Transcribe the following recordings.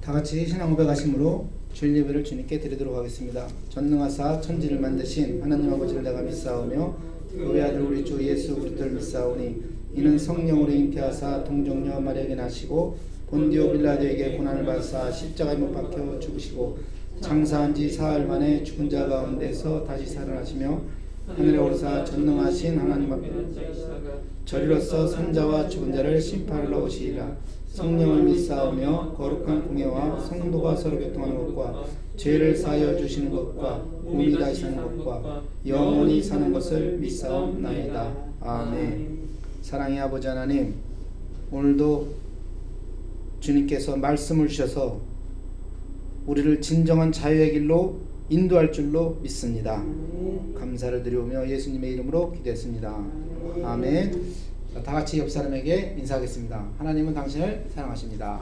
다같이 신앙 고백하심으로 주일 예배를 주님께 드리도록 하겠습니다. 전능하사 천지를 만드신 하나님 아버지를 내가 믿사오며 그의 아들 우리 주 예수 그리스도를 믿사오니 이는 성령으로 잉태하사 동정녀 마리아에게 나시고 본디오 빌라도에게 고난을 받으사 십자가에 못 박혀 죽으시고 장사한 지 사흘 만에 죽은 자 가운데서 다시 살아나시며 하늘에 오르사 전능하신 하나님 앞에 저리로서 선자와 죽은 자를 심판하러 오시리라. 성령을 믿사오며 거룩한 공예와 성도가 서로 교통하는 것과 죄를 사하여 주시는 것과 몸이 다시 사는 것과 영원히 사는 것을 믿사옵나이다. 아멘. 사랑의 아버지 하나님, 오늘도 주님께서 말씀을 주셔서 우리를 진정한 자유의 길로 인도할 줄로 믿습니다. 감사를 드리오며 예수님의 이름으로 기도했습니다. 아멘. 다 같이 옆 사람에게 인사하겠습니다. 하나님은 당신을 사랑하십니다.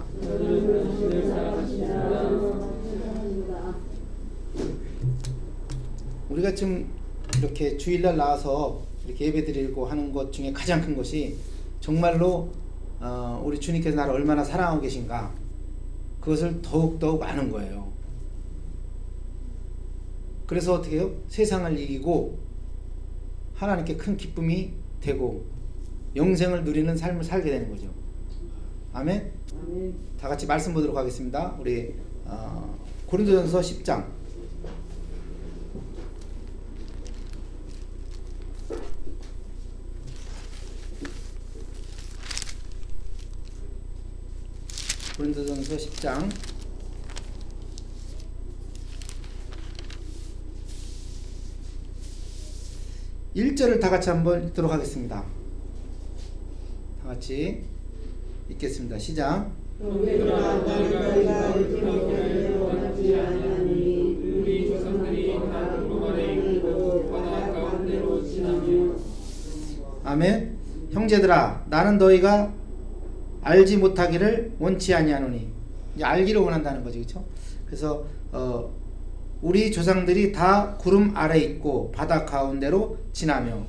우리가 지금 이렇게 주일날 나와서 이렇게 예배드리고 하는 것 중에 가장 큰 것이 정말로 우리 주님께서 나를 얼마나 사랑하고 계신가, 그것을 더욱더욱 아는 거예요. 그래서 어떻게 해요? 세상을 이기고 하나님께 큰 기쁨이 되고 영생을 누리는 삶을 살게 되는 거죠. 아멘. 아멘. 다 같이 말씀 보도록 하겠습니다. 우리 고린도전서 10장 고린도전서 10장 1절을 다 같이 한번 읽도록 하겠습니다. 다 같이 읽겠습니다. 시작. 아멘. 형제들아, 나는 너희가 알지 못하기를 원치 아니하노니. 이제 알기를 원한다는 거죠, 그렇죠? 그래서 우리 조상들이 다 구름 아래 있고 바다 가운데로 지나며,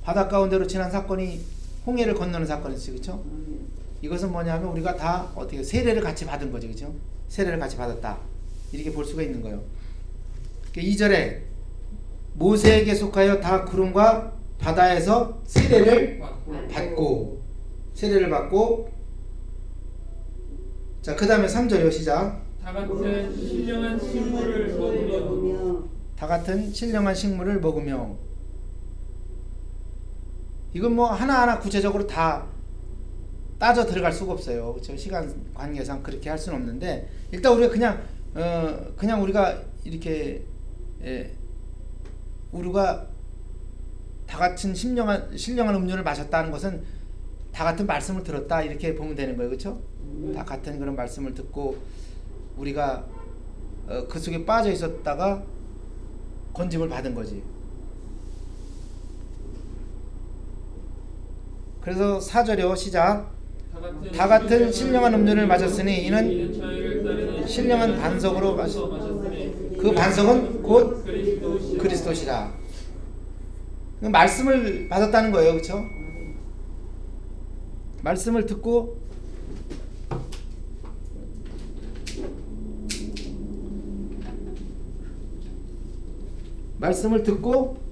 바다 가운데로 지난 사건이 홍해를 건너는 사건이죠, 그렇죠? 이것은 뭐냐면 우리가 다 어떻게 세례를 같이 받은 거죠, 그렇죠? 세례를 같이 받았다, 이렇게 볼 수가 있는 거예요. 2절에 모세에게 속하여 다 구름과 바다에서 세례를 받고 자, 그 다음에 3절이요. 시작. 다 같은 신령한 식물을 먹으며. 다 같은 신령한 식물을 먹으며. 이건 뭐 하나하나 구체적으로 다 따져 들어갈 수가 없어요. 그렇죠? 시간 관계상 그렇게 할 수는 없는데, 일단 우리가 그냥 우리가 이렇게 우리가 다 같은 신령한 음료를 마셨다는 것은 다 같은 말씀을 들었다, 이렇게 보면 되는 거예요. 그렇죠? 다 같은 그런 말씀을 듣고 우리가 그 속에 빠져 있었다가 건짐을 받은 거지. 그래서 4절이요. 시작. 다 같은 신령한 음료를 마셨으니 이는 신령한 반석으로 마셨으니 그 반석은 곧 그리스도시라. 말씀을 받았다는 거예요. 그렇죠? 말씀을 듣고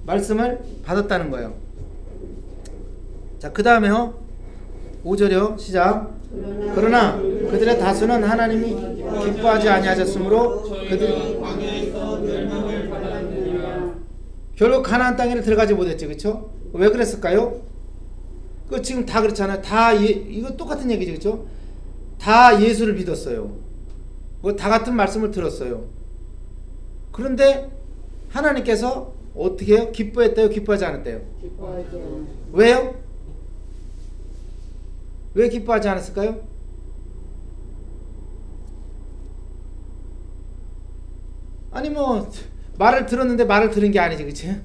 말씀을 받았다는 거예요. 자, 그 다음에요. 5절이요. 시작. 그러나 그들의 다수는 하나님이 기뻐하지 아니하셨으므로 그들이 결국 가나안 땅에 들어가지 못했죠. 그렇죠? 왜 그랬을까요? 그 지금 다 그렇잖아요. 이거 똑같은 얘기죠. 그렇죠? 다 예수를 믿었어요. 다 같은 말씀을 들었어요. 그런데 하나님께서 어떻게 해요? 기뻐했대요? 기뻐하지 않았대요? 기뻐하죠. 왜요? 왜 기뻐하지 않았을까요? 아니 뭐 말을 들었는데 말을 들은 게 아니지, 그치?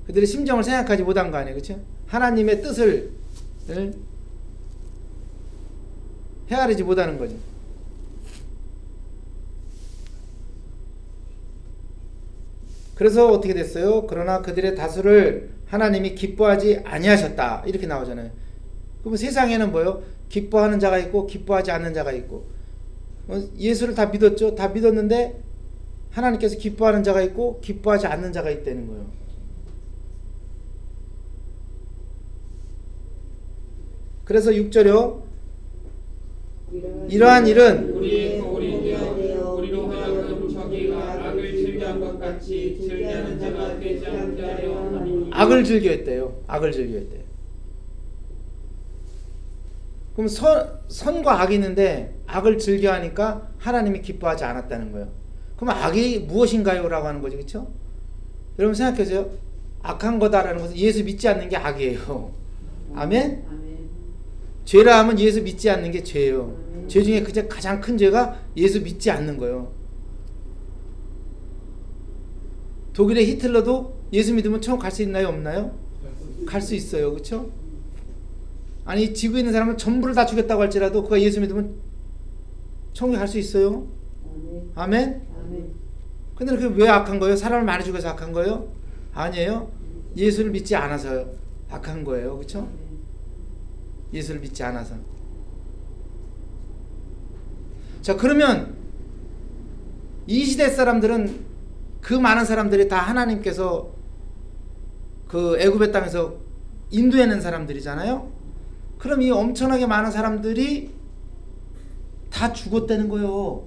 그들의 심정을 생각하지 못한 거 아니에요, 그치? 하나님의 뜻을 헤아리지 못하는 거죠. 그래서 어떻게 됐어요? 그러나 그들의 다수를 하나님이 기뻐하지 아니하셨다, 이렇게 나오잖아요. 그럼 세상에는 뭐요? 기뻐하는 자가 있고 기뻐하지 않는 자가 있고, 예수를 다 믿었죠. 다 믿었는데 하나님께서 기뻐하는 자가 있고 기뻐하지 않는 자가 있다는 거예요. 그래서 6절이요. 이러한 일은 우리의 거울이 되어 우리로 하여금 저기가 악을 즐겨한 것 같이 즐겨하는 자가 되지 않게 하려 함이니. 악을 즐겨했대요. 악을 즐겨했대요. 그럼 선과 악이 있는데 악을 즐겨하니까 하나님이 기뻐하지 않았다는 거예요. 그럼 악이 무엇인가요? 라고 하는 거죠. 그렇죠? 여러분 생각해보세요. 악한 거다라는 것은 예수 믿지 않는 게 악이에요. 아멘? 죄라 하면 예수 믿지 않는 게 죄예요. 죄 중에 가장 큰 죄가 예수 믿지 않는 거예요. 독일의 히틀러도 예수 믿으면 천국 갈 수 있나요? 없나요? 갈 수 있어요. 그렇죠? 아니 지구에 있는 사람은 전부를 다 죽였다고 할지라도 그가 예수 믿으면 천국에 갈 수 있어요. 아멘? 근데 그게 왜 악한 거예요? 사람을 많이 죽여서 악한 거예요? 아니에요. 예수를 믿지 않아서 악한 거예요. 그렇죠? 예수를 믿지 않아서. 자, 그러면 이 시대 사람들은 그 많은 사람들이 다 하나님께서 그 애굽의 땅에서 인도해낸 사람들이잖아요. 그럼 이 엄청나게 많은 사람들이 다 죽었다는 거예요.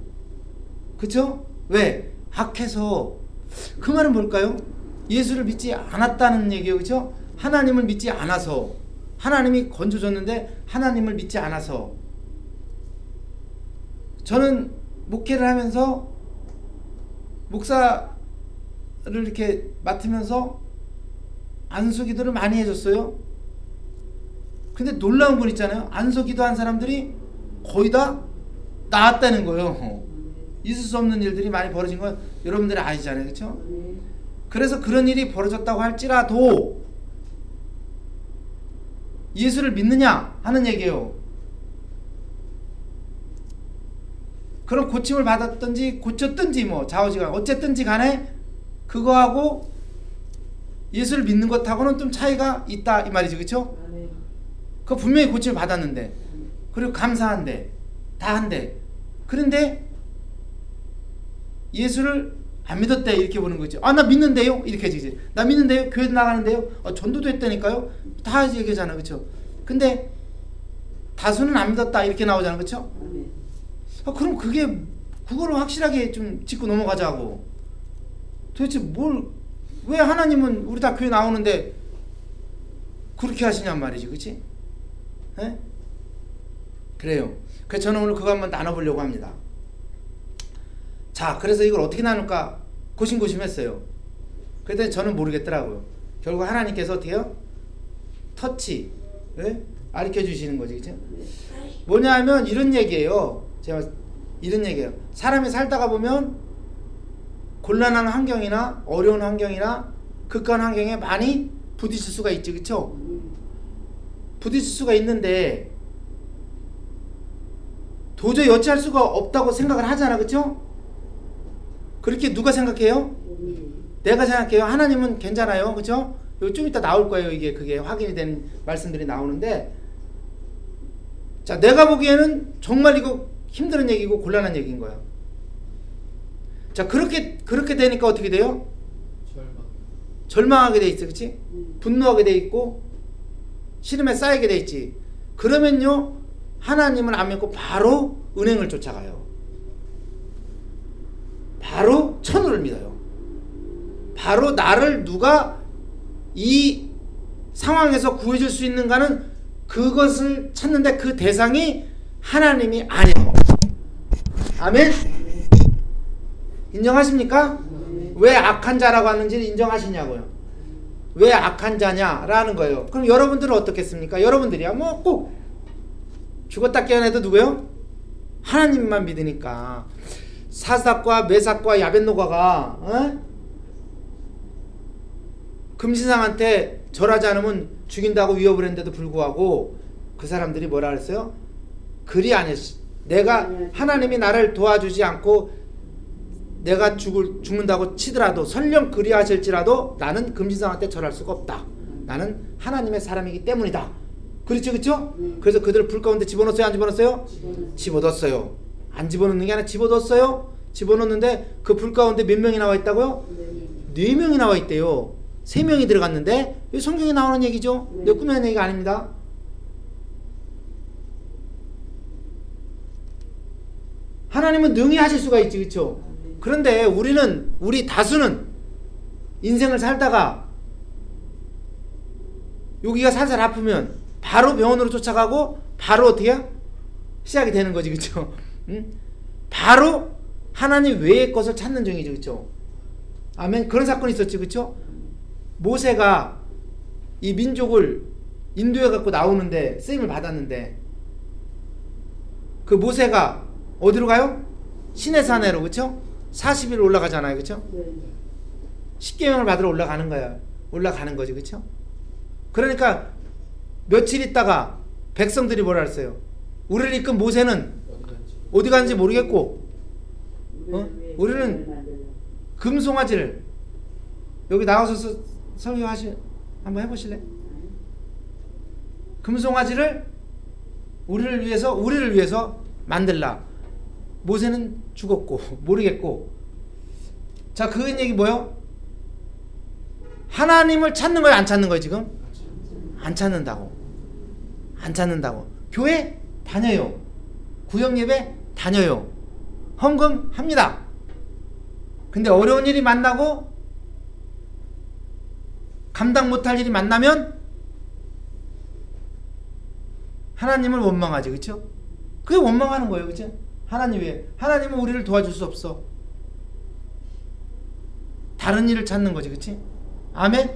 그쵸? 왜? 악해서. 그 말은 뭘까요? 예수를 믿지 않았다는 얘기예요. 그쵸? 하나님을 믿지 않아서. 하나님이 건져줬는데 하나님을 믿지 않아서. 저는 목회를 하면서 목사를 이렇게 맡으면서 안수기도를 많이 해줬어요. 근데 놀라운 건 있잖아요. 안수기도 한 사람들이 거의 다 나았다는 거예요. 있을 수 없는 일들이 많이 벌어진 건 여러분들이 아시잖아요. 그렇죠? 그래서 그런 일이 벌어졌다고 할지라도 예수를 믿느냐 하는 얘기예요. 그럼 고침을 받았든지 고쳤든지 뭐 좌우지간 어쨌든지 간에 그거하고 예수를 믿는 것하고는 좀 차이가 있다 이 말이죠. 그렇죠? 그거 분명히 고침을 받았는데 그리고 감사한데 다 한데 그런데 예수를 안 믿었대 이렇게 보는 거죠. 아, 나 믿는데요? 이렇게 해지지. 나 믿는데요? 교회도 나가는데요? 전도도 했다니까요? 다 얘기하잖아. 그렇죠? 근데 다수는 안 믿었다 이렇게 나오잖아. 그렇죠? 그럼 그거를 확실하게 좀 짚고 넘어가자고. 도대체 왜 하나님은 우리 다 교회 나오는데 그렇게 하시냔 말이지. 그치? 에? 그래요. 그래서 저는 오늘 그거 한번 나눠보려고 합니다. 자, 그래서 이걸 어떻게 나눌까 고심고심했어요. 그랬더니 저는 모르겠더라고요. 결국 하나님께서 어떻게 해요? 터치, 예? 가르쳐 주시는 거지. 그치? 뭐냐 하면 이런 얘기예요. 제가 이런 얘기예요. 사람이 살다가 보면 곤란한 환경이나 어려운 환경이나 극한 환경에 많이 부딪힐 수가 있죠. 그쵸? 부딪힐 수가 있는데 도저히 어찌할 수가 없다고 생각을 하잖아. 그쵸? 그렇게 누가 생각해요? 내가 생각해요. 하나님은 괜찮아요. 그쵸? 좀 이따 나올 거예요. 그게 확인이 된 말씀들이 나오는데, 자, 내가 보기에는 정말 이거 힘든 얘기고 곤란한 얘기인 거야. 자, 그렇게 되니까 어떻게 돼요? 절망하게 돼 있어. 그치? 분노하게 돼 있고 시름에 쌓이게 돼 있지. 그러면요 하나님을 안 믿고 바로 은행을 쫓아가요. 바로 천우를 믿어요. 바로 나를 누가 이 상황에서 구해줄 수 있는가는 그것을 찾는데 그 대상이 하나님이 아니에요. 아멘? 인정하십니까? 왜 악한 자라고 하는지를 인정하시냐고요. 왜 악한 자냐라는 거예요. 그럼 여러분들은 어떻겠습니까? 여러분들이야 뭐 꼭 죽었다 깨어나도 누구요? 하나님만 믿으니까. 사삭과 메삭과 야벳노가가 금신상한테 절하지 않으면 죽인다고 위협을 했는데도 불구하고 그 사람들이 뭐라 그랬어요? 그리 아니었어. 내가 하나님이 나를 도와주지 않고 내가 죽는다고 치더라도 설령 그리하실지라도 나는 금신상한테 절할 수가 없다. 나는 하나님의 사람이기 때문이다. 그렇죠, 그렇죠? 그래서 그들을 불 가운데 집어넣었어요, 안 집어넣었어요? 집어넣었어요. 안 집어넣는 게 아니라 집어넣었어요. 집어넣는데 그 불 가운데 몇 명이 나와 있다고요? 네 명이 나와 있대요. 3명이 들어갔는데 이 성경에 나오는 얘기죠. 내 꾸며낸 얘기가 아닙니다. 하나님은 능히 하실 수가 있지, 그렇죠? 그런데 우리 다수는 인생을 살다가 여기가 살살 아프면 바로 병원으로 쫓아가고 바로 어떻게 해요? 시작이 되는 거지, 그렇죠? 응? 바로 하나님 외의 것을 찾는 중이죠, 그렇죠? 아멘. 그런 사건이 있었지, 그렇죠? 모세가 이 민족을 인도해 갖고 나오는데 쓰임을 받았는데 그 모세가 어디로 가요? 시내산으로, 그렇죠? 40일 올라가잖아요, 그렇죠? 십계명을 받으러 올라가는 거야. 올라가는 거지, 그렇죠? 그러니까 며칠 있다가 백성들이 뭐라 했어요? 우리를 이끈 모세는 어디 갔는지 모르겠고, 우리는 금송아지를 여기 나와서 한번 해보실래? 금송아지를 우리를 위해서 만들라. 모세는 죽었고 모르겠고. 자, 그 얘기 뭐요? 하나님을 찾는 거예요, 안 찾는 거예요? 지금 안 찾는다고. 교회 다녀요. 구역 예배 다녀요. 헌금 합니다. 근데 어려운 일이 만나고 감당 못할 일이 만나면 하나님을 원망하지, 그렇죠? 그게 원망하는 거예요, 그렇죠? 하나님 왜? 하나님은 우리를 도와줄 수 없어. 다른 일을 찾는 거지, 그렇지? 아멘.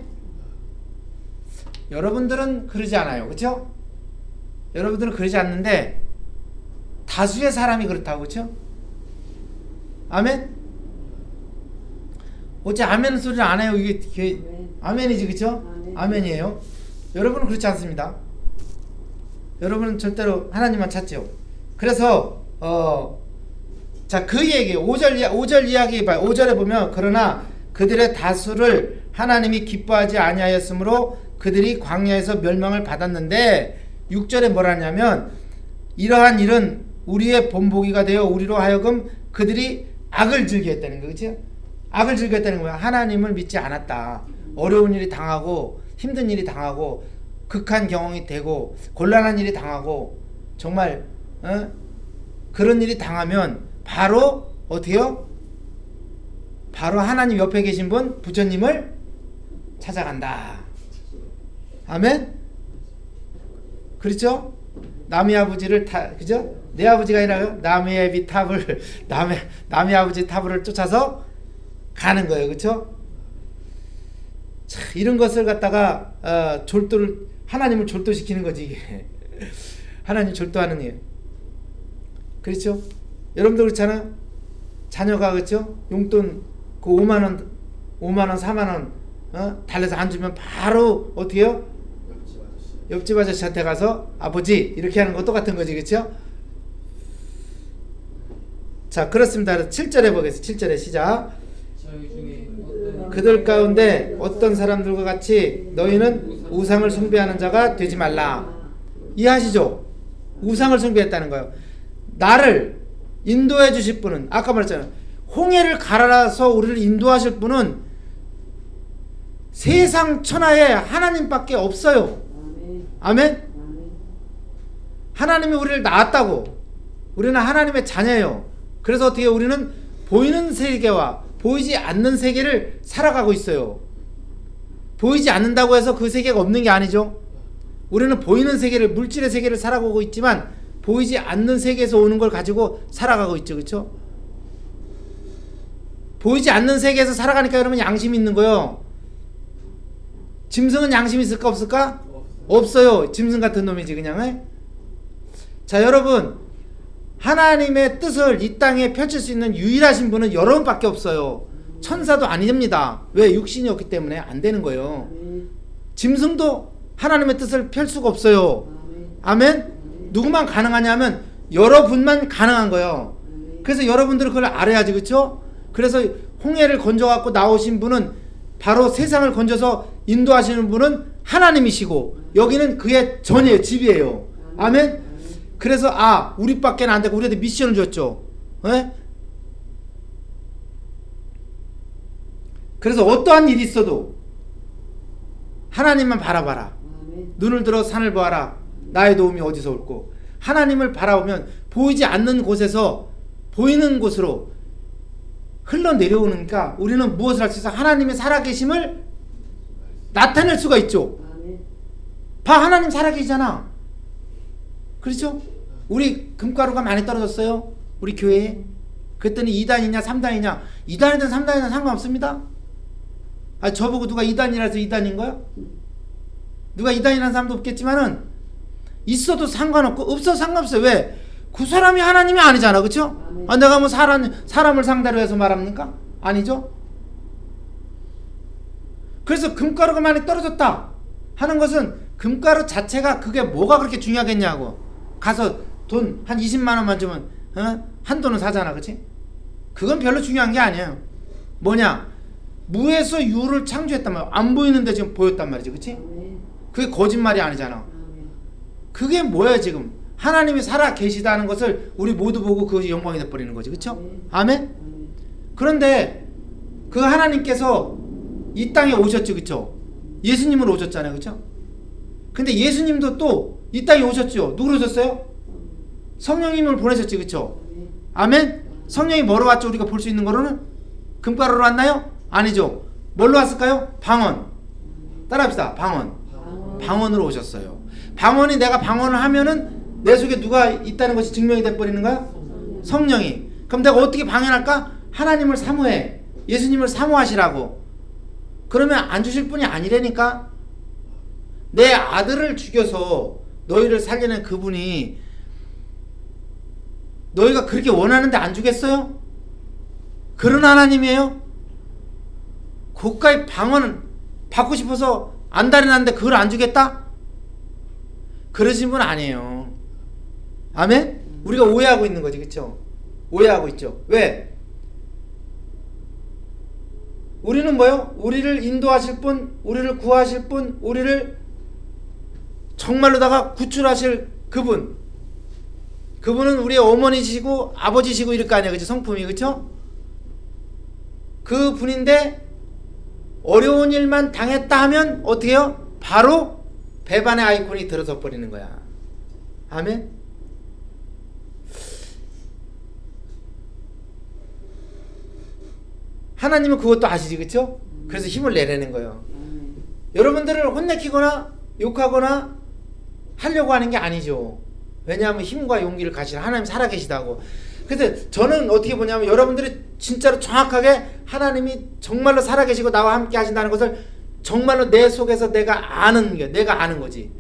여러분들은 그러지 않아요, 그렇죠? 여러분들은 그러지 않는데 다수의 사람이 그렇다고, 그렇죠? 아멘. 어째 아멘 소리를 안 해요? 이게 아멘이지, 그렇죠? 아멘이에요. 여러분은 그렇지 않습니다. 여러분은 절대로 하나님만 찾죠. 그래서 자, 그 얘기 5절 이야기 봐요. 5절에 보면 그러나 그들의 다수를 하나님이 기뻐하지 아니하였으므로 그들이 광야에서 멸망을 받았는데 6절에 뭐라 하냐면 이러한 일은 우리의 본보기가 되어 우리로 하여금 그들이 악을 즐겨 했다는 거, 그렇죠? 악을 즐겨 했다는 거야. 하나님을 믿지 않았다. 어려운 일이 당하고 힘든 일이 당하고 극한 경험이 되고 곤란한 일이 당하고 정말 그런 일이 당하면 바로 어떻게요? 바로 하나님 옆에 계신 분 부처님을 찾아간다. 아멘? 그렇죠? 남의 아버지를 그죠? 내 아버지가 아니라요. 남의 아버지 탑을 쫓아서 가는 거예요. 그렇죠? 자, 이런 것을 갖다가 하나님을 졸도시키는 거지, 이게. 하나님 졸도하는 일. 그렇죠? 여러분도 그렇잖아요? 자녀가, 그렇죠? 용돈 그 5만원 4만원 달래서 안 주면 바로 어떻게 해요? 옆집 아저씨한테 가서 아버지 이렇게 하는 거 똑같은 거지, 그렇죠? 자, 그렇습니다. 7절에 보겠습니다. 7절에 시작. 그들 가운데 어떤 사람들과 같이 너희는 우상을 숭배하는 자가 되지 말라. 이해하시죠? 우상을 숭배했다는 거예요. 나를 인도해 주실 분은 아까 말했잖아요. 홍해를 갈아서 우리를 인도하실 분은 세상 천하에 하나님밖에 없어요. 아멘? 하나님이 우리를 낳았다고. 우리는 하나님의 자녀예요. 그래서 어떻게 우리는 보이는 세계와 보이지 않는 세계를 살아가고 있어요. 보이지 않는다고 해서 그 세계가 없는 게 아니죠. 우리는 보이는 세계를, 물질의 세계를 살아가고 있지만 보이지 않는 세계에서 오는 걸 가지고 살아가고 있죠. 그렇죠? 보이지 않는 세계에서 살아가니까 여러분 양심이 있는 거예요. 짐승은 양심이 있을까 없을까? 없어요. 짐승 같은 놈이지 그냥. 자, 여러분, 하나님의 뜻을 이 땅에 펼칠 수 있는 유일하신 분은 여러분밖에 없어요. 천사도 아닙니다. 왜? 육신이 없기 때문에 안 되는 거예요. 짐승도 하나님의 뜻을 펼 수가 없어요. 아멘? 누구만 가능하냐면 여러분만 가능한 거예요. 그래서 여러분들은 그걸 알아야지, 그렇죠? 그래서 홍해를 건져갖고 나오신 분은 바로 세상을 건져서 인도하시는 분은 하나님이시고 여기는 그의 전이에요. 집이에요. 아멘? 그래서 우리밖에 안 되고 우리한테 미션을 줬죠. 네? 그래서 어떠한 일이 있어도 하나님만 바라봐라. 눈을 들어 산을 보아라. 나의 도움이 어디서 올고. 하나님을 바라보면 보이지 않는 곳에서 보이는 곳으로 흘러내려오니까 우리는 무엇을 할 수 있어? 하나님의 살아계심을 나타낼 수가 있죠. 봐, 하나님 살아계시잖아. 그렇죠? 우리 금가루가 많이 떨어졌어요. 우리 교회에. 그랬더니 2단이냐 3단이냐 2단이든 3단이든 상관없습니다. 아, 저보고 누가 2단이라서 2단인 거야? 누가 2단이라는 사람도 없겠지만은 있어도 상관없고 없어도 상관없어요. 왜? 그 사람이 하나님이 아니잖아. 그쵸? 아, 내가 뭐 사람을 상대로 해서 말합니까? 아니죠? 그래서 금가루가 많이 떨어졌다 하는 것은 금가루 자체가 그게 뭐가 그렇게 중요하겠냐고. 가서 돈 한 20만원만 주면 한 돈은 사잖아. 그치? 그건 별로 중요한 게 아니에요. 뭐냐? 무에서 유를 창조했단 말이야. 안 보이는데 지금 보였단 말이지. 그치? 그게 거짓말이 아니잖아. 그게 뭐야 지금? 하나님이 살아 계시다는 것을 우리 모두 보고 그것이 영광이 돼버리는 거지. 그쵸? 아멘? 그런데 그 하나님께서 이 땅에 오셨죠. 그쵸? 예수님으로 오셨잖아요. 그쵸? 근데 예수님도 또 이 땅에 오셨죠. 누구로 오셨어요? 성령님을 보내셨지. 그쵸? 아멘? 성령이 뭐로 왔죠? 우리가 볼 수 있는 거로는? 금가루로 왔나요? 아니죠. 뭘로 왔을까요? 방언. 따라합시다. 방언. 방언으로 오셨어요. 방언이 내가 방언을 하면은 내 속에 누가 있다는 것이 증명이 돼버리는 거야? 성령이. 그럼 내가 어떻게 방언할까? 하나님을 사모해. 예수님을 사모하시라고. 그러면 안 주실 분이 아니라니까. 내 아들을 죽여서 너희를 살리는 그분이 너희가 그렇게 원하는데 안 주겠어요? 그런 하나님이에요? 고가의 방언을 받고 싶어서 안달이 났는데 그걸 안 주겠다? 그러신 분 아니에요. 아멘? 우리가 오해하고 있는 거지. 그쵸? 오해하고 있죠. 왜? 우리는 뭐요? 우리를 인도하실 분, 우리를 구하실 분, 우리를 정말로다가 구출하실 그분. 그분은 우리의 어머니시고 아버지시고 이럴 거 아니야. 그치? 성품이. 그쵸? 그 분인데 어려운 일만 당했다 하면 어떻게 해요? 바로 배반의 아이콘이 들어서 버리는 거야. 아멘? 하나님은 그것도 아시지. 그쵸? 그래서 힘을 내라는 거예요. 여러분들을 혼내키거나 욕하거나 하려고 하는 게 아니죠. 왜냐하면 힘과 용기를 가지라. 하나님 살아계시다고. 그래서 저는 어떻게 보냐면 여러분들이 진짜로 정확하게 하나님이 정말로 살아계시고 나와 함께 하신다는 것을 정말로 내 속에서 내가 아는 게, 내가 아는 거지.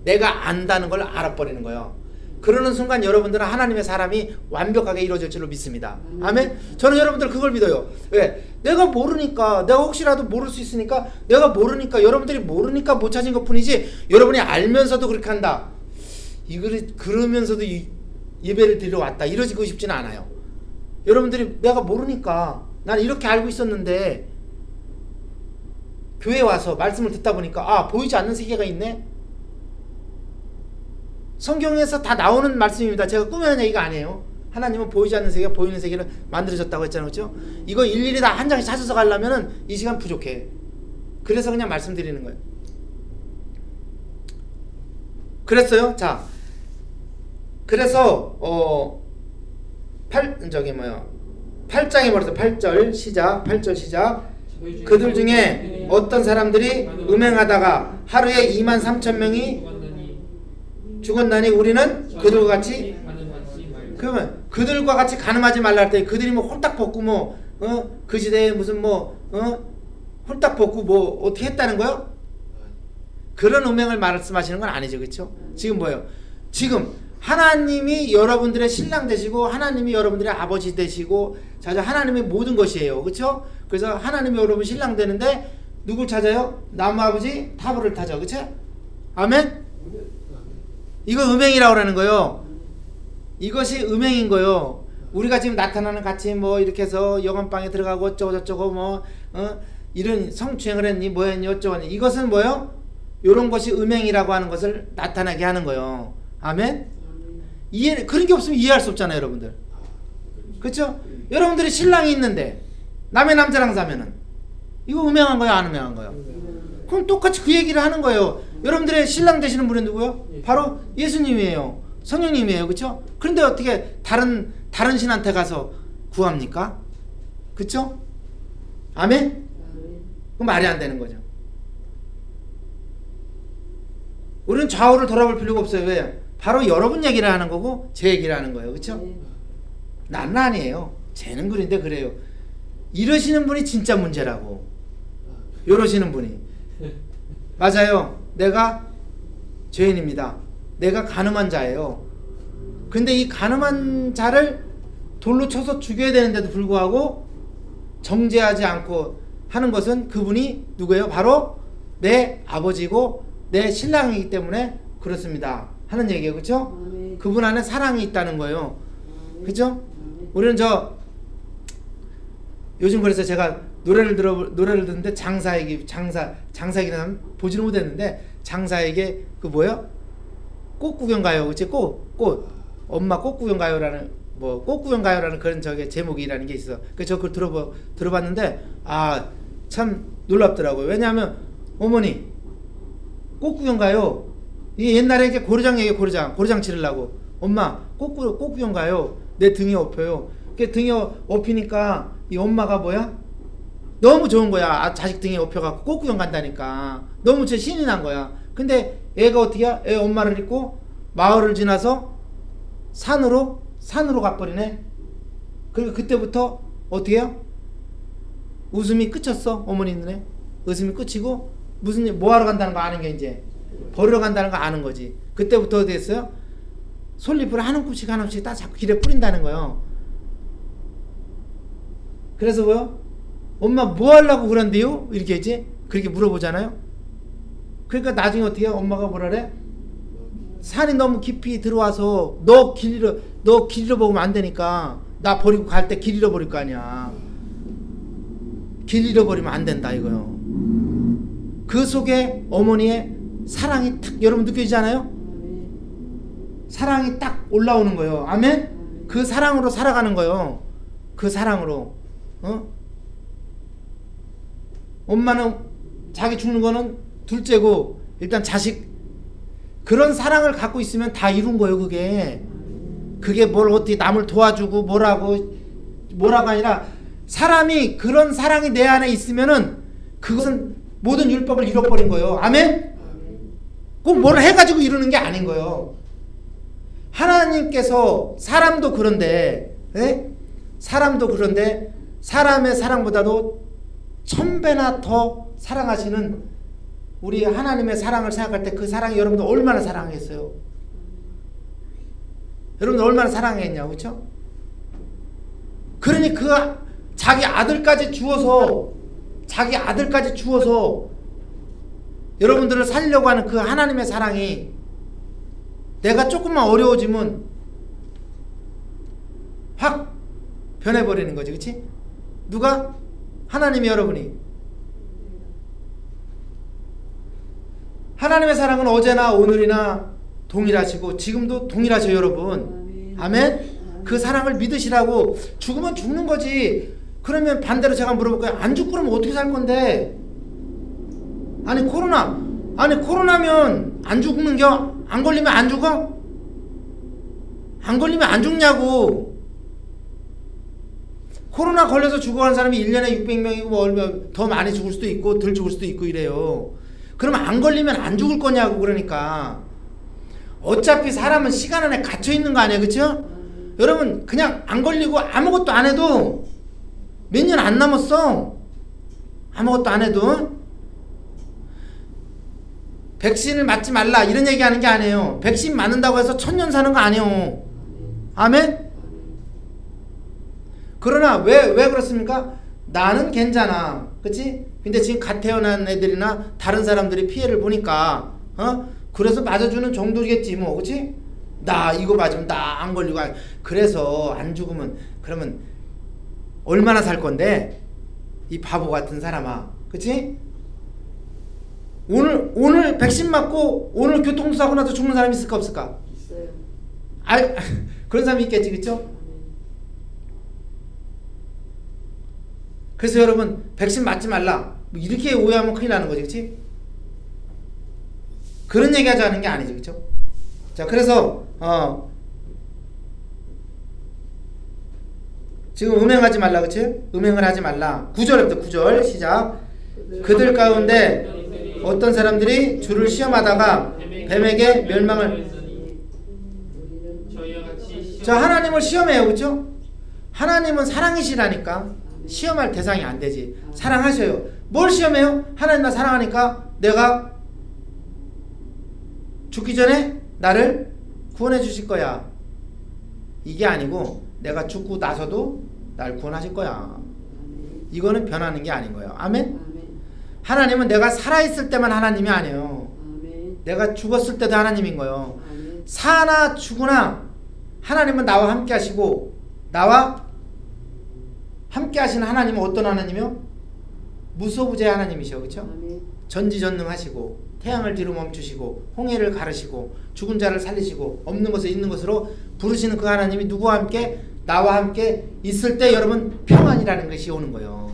내가 안다는 걸 알아버리는 거예요. 그러는 순간 여러분들은 하나님의 사람이 완벽하게 이루어질 줄로 믿습니다. 아멘? 저는 여러분들 그걸 믿어요. 왜? 내가 모르니까, 내가 혹시라도 모를 수 있으니까, 내가 모르니까, 여러분들이 모르니까 못 찾은 것 뿐이지, 여러분이 알면서도 그렇게 한다. 이거를 그러면서도 예배를 드리러 왔다. 이러지고 싶지는 않아요. 여러분들이 내가 모르니까, 나는 이렇게 알고 있었는데 교회 와서 말씀을 듣다 보니까 아, 보이지 않는 세계가 있네. 성경에서 다 나오는 말씀입니다. 제가 꾸며낸 얘기가 아니에요. 하나님은 보이지 않는 세계, 보이는 세계를 만들어졌다고 했잖아요. 그렇죠? 이거 일일이 다 한 장씩 찾아서 가려면은 이 시간 부족해. 그래서 그냥 말씀드리는 거예요. 그랬어요. 자, 그래서 8장에 말해서 8절 시작. 그들 중에 어떤 사람들이 음행하다가 하루에 23,000명이 죽었나니 우리는 그들과 같이, 그러면 그들과 같이 간음하지 말라 할 때 그들이 뭐 홀딱 벗고 그 시대에 무슨 홀딱 벗고 어떻게 했다는 거요? 그런 음행을 말씀하시는 건 아니죠. 그렇죠? 지금 뭐예요? 지금 하나님이 여러분들의 신랑 되시고 하나님이 여러분들의 아버지 되시고 자, 하나님의 모든 것이에요. 그렇죠? 그래서 하나님이 여러분 신랑 되는데 누굴 찾아요? 나무 아버지 타브를 타죠. 그렇죠? 아멘? 이거 음행이라고 하는 거예요. 이것이 음행인 거예요. 우리가 지금 나타나는 같이 이렇게 해서 영암방에 들어가고 어쩌고저쩌고 이런 성추행을 했니 뭐했니 어쩌고니, 이것은 뭐예요? 이런 것이 음행이라고 하는 것을 나타나게 하는 거예요. 아멘? 그런 게 없으면 이해할 수 없잖아요. 여러분들. 그렇죠? 여러분들이 신랑이 있는데 남의 남자랑 사면은 이거 음행한 거야, 안 음행한 거야? 그럼 똑같이 그 얘기를 하는 거예요. 여러분들의 신랑 되시는 분이 누구요? 바로 예수님이에요. 성령님이에요. 그렇죠? 그런데 어떻게 다른 신한테 가서 구합니까? 그렇죠? 아멘? 그럼 말이 안 되는 거죠. 우리는 좌우를 돌아볼 필요가 없어요. 왜? 바로 여러분 얘기를 하는 거고 제 얘기를 하는 거예요. 그렇죠? 나는 아니에요. 쟤는 그런데 그래요. 이러시는 분이 진짜 문제라고. 이러시는 분이. 맞아요. 내가 죄인입니다. 내가 간음한 자예요. 근데 이 간음한 자를 돌로 쳐서 죽여야 되는데도 불구하고 정죄하지 않고 하는 것은 그분이 누구예요? 바로 내 아버지고 내 신랑이기 때문에 그렇습니다 하는 얘기예요. 그렇죠? 그분 안에 사랑이 있다는 거예요. 그렇죠? 우리는 요즘 그래서 제가 노래를 듣는데 장사에게 보지는 못했는데 장사에게 그 뭐야? 꽃 구경 가요. 그치? 꽃 엄마 꽃 구경 가요라는 꽃 구경 가요라는 그런 제목이라는 게 있어. 그래서 그걸 들어봤는데 참 놀랍더라고요. 왜냐하면 어머니 꽃 구경 가요. 이게 옛날에 이제 고르장이에요. 고르장 치르려고 엄마 꽃 구경 가요. 내 등에 업혀요. 그 등에 업히니까 이 엄마가 뭐야? 너무 좋은 거야. 자식 등에 업혀갖고 꽃 구경 간다니까. 너무 신이 난 거야. 근데 애가 어떻게 해? 애 엄마를 잊고 마을을 지나서 산으로 가버리네. 그리고 그때부터 어떻게 해요? 웃음이 끝쳤어. 어머니 눈에 웃음이 끝이고 뭐 하러 간다는 거 아는 게 이제 버리러 간다는 거 아는 거지. 그때부터 어떻게 했어요? 솔잎을 한 움큼씩 다 자꾸 길에 뿌린다는 거예요. 그래서 뭐요? 엄마 뭐 하려고 그런데요? 이렇게 했지? 그렇게 물어보잖아요. 그러니까 나중에 어떻게 해요? 엄마가 뭐라 그래? 산이 너무 깊이 들어와서 너 길 잃어버리면 안 되니까 나 버리고 갈 때 길 잃어버릴 거 아니야. 길 잃어버리면 안 된다 이거요. 그 속에 어머니의 사랑이 딱 여러분 느껴지잖아요? 사랑이 딱 올라오는 거예요. 아멘? 그 사랑으로 살아가는 거예요. 그 사랑으로. 엄마는 자기 죽는 거는 둘째고 일단 자식 그런 사랑을 갖고 있으면 다 이룬 거예요. 그게 뭘 어떻게 남을 도와주고 뭐라고 아니라 사람이 그런 사랑이 내 안에 있으면은 그것은 모든 율법을 잃어버린 거예요. 아멘? 꼭 뭘 해가지고 이루는 게 아닌 거예요. 하나님께서 사람도 그런데 사람의 사랑보다도 1000배나 더 사랑하시는 우리 하나님의 사랑을 생각할 때 그 사랑이 여러분들 얼마나 사랑했어요? 여러분들 얼마나 사랑했냐고. 그렇죠? 그러니 자기 아들까지 주어서 여러분들을 살리려고 하는 그 하나님의 사랑이 내가 조금만 어려워지면 확 변해버리는 거지. 그치? 누가? 하나님이 여러분이. 하나님의 사랑은 어제나 오늘이나 동일하시고 지금도 동일하셔요. 여러분. 아멘? 그 사랑을 믿으시라고. 죽으면 죽는 거지. 그러면 반대로 제가 물어볼까요? 안 죽고 그러면 어떻게 살 건데? 아니 코로나면 안 죽는겨? 안 걸리면 안 죽어? 안 걸리면 안 죽냐고. 코로나 걸려서 죽어가는 사람이 1년에 600명이고 뭐 얼마 더 많이 죽을 수도 있고 덜 죽을 수도 있고 이래요. 그럼 안 걸리면 안 죽을 거냐고. 그러니까 어차피 사람은 시간 안에 갇혀 있는 거 아니에요. 그쵸? 여러분 그냥 안 걸리고 아무것도 안 해도 몇 년 안 남았어. 아무것도 안 해도. 백신을 맞지 말라 이런 얘기하는 게 아니에요. 백신 맞는다고 해서 1000년 사는 거 아니에요. 아멘? 그러나 왜 그렇습니까? 나는 괜찮아. 그치? 근데 지금 갓 태어난 애들이나 다른 사람들이 피해를 보니까 그래서 맞아주는 정도겠지 뭐. 그치? 나 이거 맞으면 나 안 걸리고. 그래서 안 죽으면 그러면 얼마나 살 건데? 이 바보 같은 사람아. 그치? 오늘 백신 맞고 오늘 교통사고 나서 죽는 사람이 있을까 없을까? 있어요. 그런 사람이 있겠지. 그쵸? 그래서 여러분 백신 맞지 말라 뭐 이렇게 오해하면 큰일 나는 거지, 그렇지? 그런 얘기 하자는 게 아니죠, 그렇죠? 자, 그래서 지금 음행하지 말라, 그렇지? 음행을 하지 말라. 9절부터 9절 시작. 그들 가운데 어떤 사람들이 주를 시험하다가 뱀에게 멸망을. 자, 하나님을 시험해요, 그렇죠? 하나님은 사랑이시라니까 시험할 대상이 안 되지. 사랑하셔요. 뭘 시험해요? 하나님 나 사랑하니까 내가 죽기 전에 나를 구원해 주실 거야. 이게 아니고 내가 죽고 나서도 날 구원하실 거야. 이거는 변하는 게 아닌 거예요. 아멘? 하나님은 내가 살아있을 때만 하나님이 아니에요. 내가 죽었을 때도 하나님인 거예요. 사나 죽으나 하나님은 나와 함께 하시고, 나와 함께 하시는 하나님은 어떤 하나님이요? 무소부재 하나님이셔, 그렇죠? 전지전능하시고 태양을 뒤로 멈추시고 홍해를 가르시고 죽은 자를 살리시고 없는 것을 있는 것으로 부르시는 그 하나님이 누구와 함께? 나와 함께 있을 때 여러분 평안이라는 것이 오는 거예요.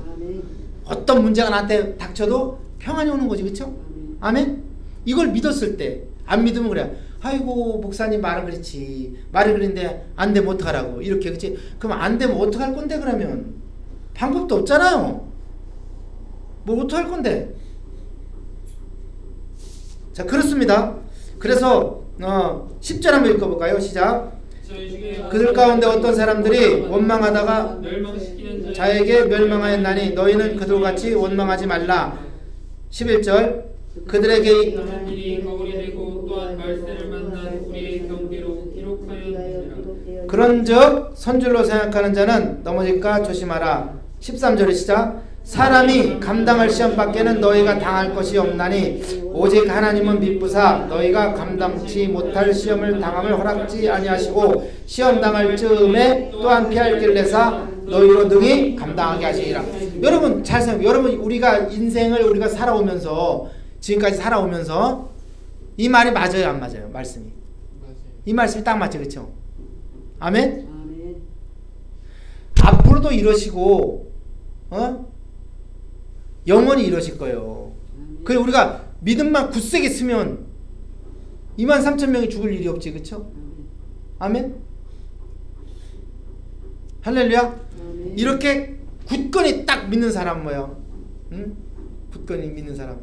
어떤 문제가 나한테 닥쳐도 평안이 오는 거지, 그렇죠? 아멘? 이걸 믿었을 때, 안 믿으면 그래. 아이고 목사님 말은 그렇지, 말이 그런데 안 되면 어떡하라고 이렇게, 그렇지? 그럼 안 되면 어떡할 건데? 그러면 방법도 없잖아요. 뭐 어떡할 건데? 자, 그렇습니다. 그래서 10절 한번 읽어볼까요? 시작. 그들 가운데 어떤 사람들이 원망하다가 자에게 멸망하였나니 너희는 그들같이 원망하지 말라. 11절. 그들에게 일이 거울이 되고 또한 말세를 만난 우리의 경계로 기록하였느니라. 그런즉 선줄로 생각하는 자는 넘어질까 조심하라. 13절의 시작. 사람이 감당할 시험 밖에는 너희가 당할 것이 없나니 오직 하나님은 미쁘사 너희가 감당치 못할 시험을 당함을 허락지 아니하시고 시험 당할 즈음에 또한 피할 길 내사 너희로 능히 감당하게 하시리라. 여러분 잘 생각해요. 여러분 우리가 인생을 우리가 살아오면서 지금까지 살아오면서 이 말이 맞아요, 안 맞아요? 말씀이 이 말씀이 딱 맞죠, 그렇죠? 아멘? 앞으로도 이러시고 영원히 이러실 거예요. 그래 우리가 믿음만 굳세게 쓰면 23,000명이 죽을 일이 없지, 그쵸? 아멘? 할렐루야? 이렇게 굳건히 딱 믿는 사람 뭐야? 응? 굳건히 믿는 사람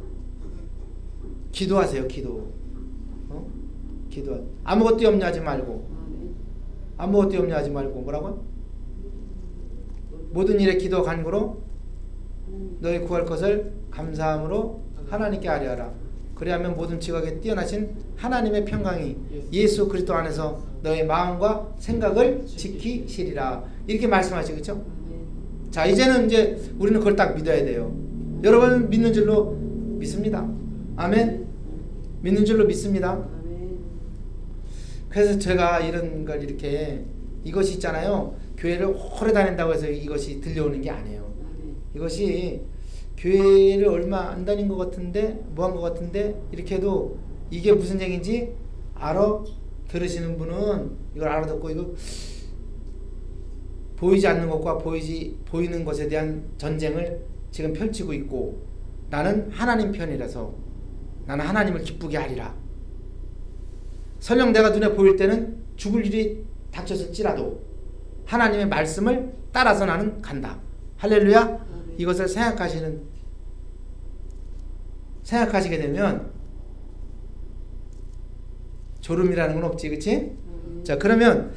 기도하세요. 기도. 기도. 아무것도 염려하지 말고. 아무것도 염려하지 말고 뭐라고? 모든 일에 기도 간구로 너희 구할 것을 감사함으로 하나님께 아뢰하라. 그리하면 모든 지각에 뛰어나신 하나님의 평강이 예수 그리스도 안에서 너의 마음과 생각을 지키시리라. 이렇게 말씀하시죠, 그렇죠? 자, 이제는 이제 우리는 그걸 딱 믿어야 돼요. 여러분 믿는 줄로 믿습니다. 아멘. 믿는 줄로 믿습니다. 그래서 제가 이런 걸 이렇게 이것이 있잖아요. 교회를 오래 다닌다고 해서 이것이 들려오는 게 아니에요. 이것이 교회를 얼마 안 다닌 것 같은데 뭐 한 것 같은데 이렇게 해도 이게 무슨 얘기인지 들으시는 분은 이걸 알아듣고 이거 보이지 않는 것과 보이는 것에 대한 전쟁을 지금 펼치고 있고 나는 하나님 편이라서 나는 하나님을 기쁘게 하리라. 설령 내가 눈에 보일 때는 죽을 일이 닥쳤을지라도 하나님의 말씀을 따라서 나는 간다. 할렐루야. 이것을 생각하시게 되면 졸음이라는 건 없지, 그치? 자, 그러면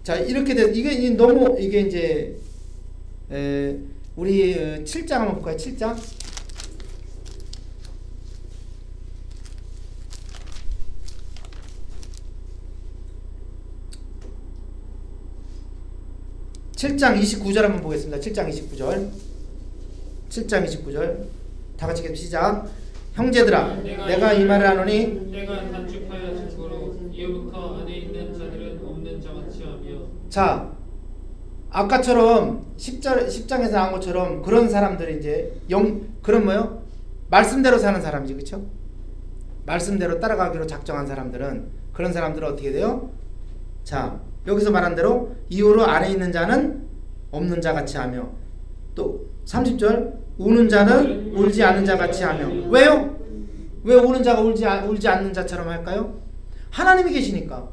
자 이렇게 돼 이게 너무 이게 이제 우리 7장 한번 볼까요? 7장. 7장 29절 한번 보겠습니다. 7장 29절. 7장 29절. 다 같이 시작. 형제들아, 내가 이 말을 하노니 내가 단축하여 증거로 이후부터 안에 있는 자들은 없는 자같이 하며. 자, 아까처럼 10장에서 나온 것처럼 그런 사람들이 이제 그런 뭐요? 말씀대로 사는 사람이지, 그렇죠? 말씀대로 따라가기로 작정한 사람들은 그런 사람들은 어떻게 돼요? 자, 여기서 말한 대로 이후로 안에 있는 자는 없는 자 같이 하며 또 30절 우는 자는 울지 않는 자 같이 하며. 왜요? 왜 우는 자가 울지 않는 자처럼 할까요? 하나님이 계시니까.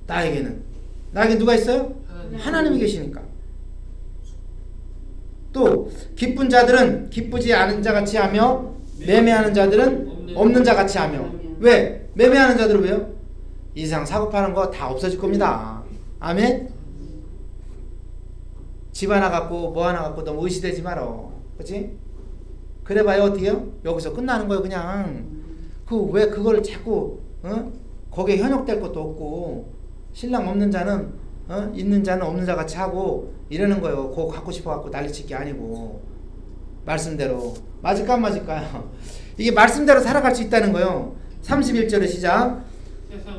나에게 누가 있어요? 하나님이 계시니까. 또 기쁜 자들은 기쁘지 않은 자 같이 하며 매매하는 자들은 없는 자 같이 하며. 왜? 매매하는 자들은 왜요? 이 세상 사고 파는 거 다 없어질 겁니다. 아멘? 집 하나 갖고 뭐 하나 갖고 너무 의시되지 말어. 그치? 그래봐야 어떻게요? 여기서 끝나는 거예요 그냥. 왜 그걸 자꾸 거기에 현혹될 것도 없고 신랑 없는 자는 있는 자는 없는 자 같이 하고 이러는 거예요. 그거 갖고 싶어갖고 난리칠 게 아니고 말씀대로. 맞을까 안 맞을까요? 이게 말씀대로 살아갈 수 있다는 거예요. 31절의 시작.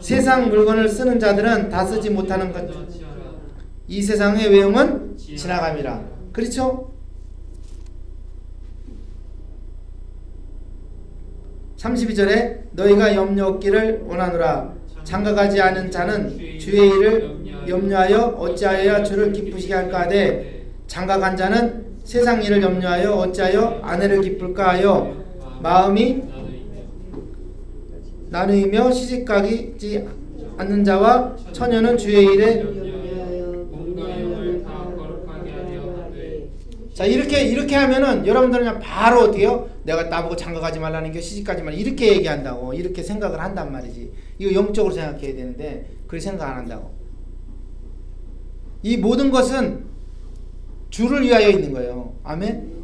세상 물건을 쓰는 자들은 다 쓰지 못하는 것. 이 세상의 외형은 지나감이라. 그렇죠? 32절에 너희가 염려 없기를 원하노라. 장가가지 않은 자는 주의 일을 염려하여 어찌하여야 주를 기쁘시게 할까 하되 장가간 자는 세상 일을 염려하여 어찌하여 아내를 기쁠까 하여 마음이 나누이며 시집가지 않는 자와 처녀는 주의 일에. 자, 이렇게 하면은 여러분들은 그냥 바로 어떻게요? 내가 나보고 장가가지 말라는 게 시집가지 말라 이렇게 얘기한다고 이렇게 생각을 한단 말이지. 이거 영적으로 생각해야 되는데 그렇게 생각 안 한다고. 이 모든 것은 주를 위하여 있는 거예요. 아멘.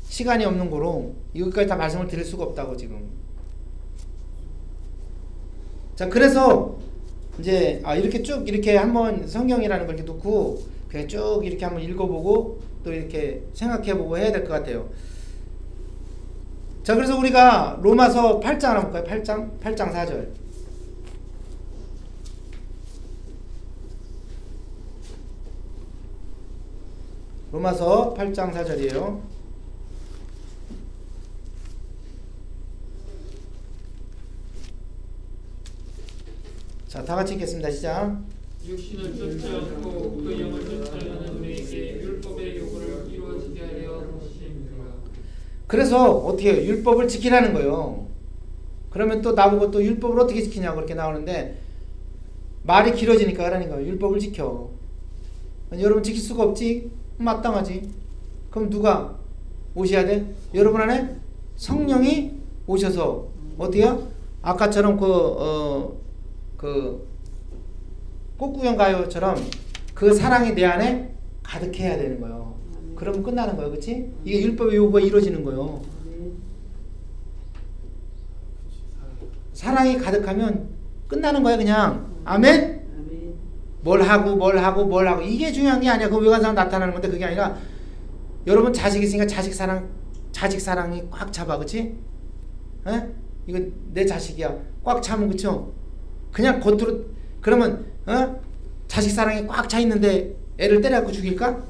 시간이 없는 거로 이것까지 다 말씀을 드릴 수가 없다고 지금. 자, 그래서 이제 이렇게 쭉 이렇게 한번 성경이라는 걸 이렇게 놓고 그냥 쭉 이렇게 한번 읽어보고 또 이렇게 생각해보고 해야 될 것 같아요. 자, 그래서 우리가 로마서 8장 한번 볼까요? 8장 4절. 로마서 8장 4절이에요. 자, 다 같이 읽겠습니다. 시작. 육신을 쫓지 않고 그 영을 쫓아가는 우리에게 율법의 요구를 이루어지게 하려 하십니다. 그래서 어떻게 해요? 율법을 지키라는 거예요. 그러면 또 나보고 또 율법을 어떻게 지키냐고 그렇게 나오는데 말이 길어지니까 그러는 거예요. 율법을 지켜. 여러분 지킬 수가 없지? 마땅하지. 그럼 누가 오셔야 돼? 여러분 안에 성령이 오셔서 어때요? 아까처럼 꽃구경 가요처럼 그 사랑이 내 안에 가득해야 되는 거예요. 그러면 끝나는 거예요. 그치? 이게 율법의 요구가 이루어지는 거예요. 사랑이 가득하면 끝나는 거예요. 그냥. 아멘? 뭘 하고 이게 중요한 게 아니야. 그 외관상 나타나는 건데 그게 아니라 여러분 자식 있으니까 자식 사랑이 꽉 잡아. 그치? 에? 이거 내 자식이야. 꽉 차면 그쵸? 그냥 겉으로 그러면 자식 사랑이 꽉 차 있는데 애를 때려갖고 죽일까?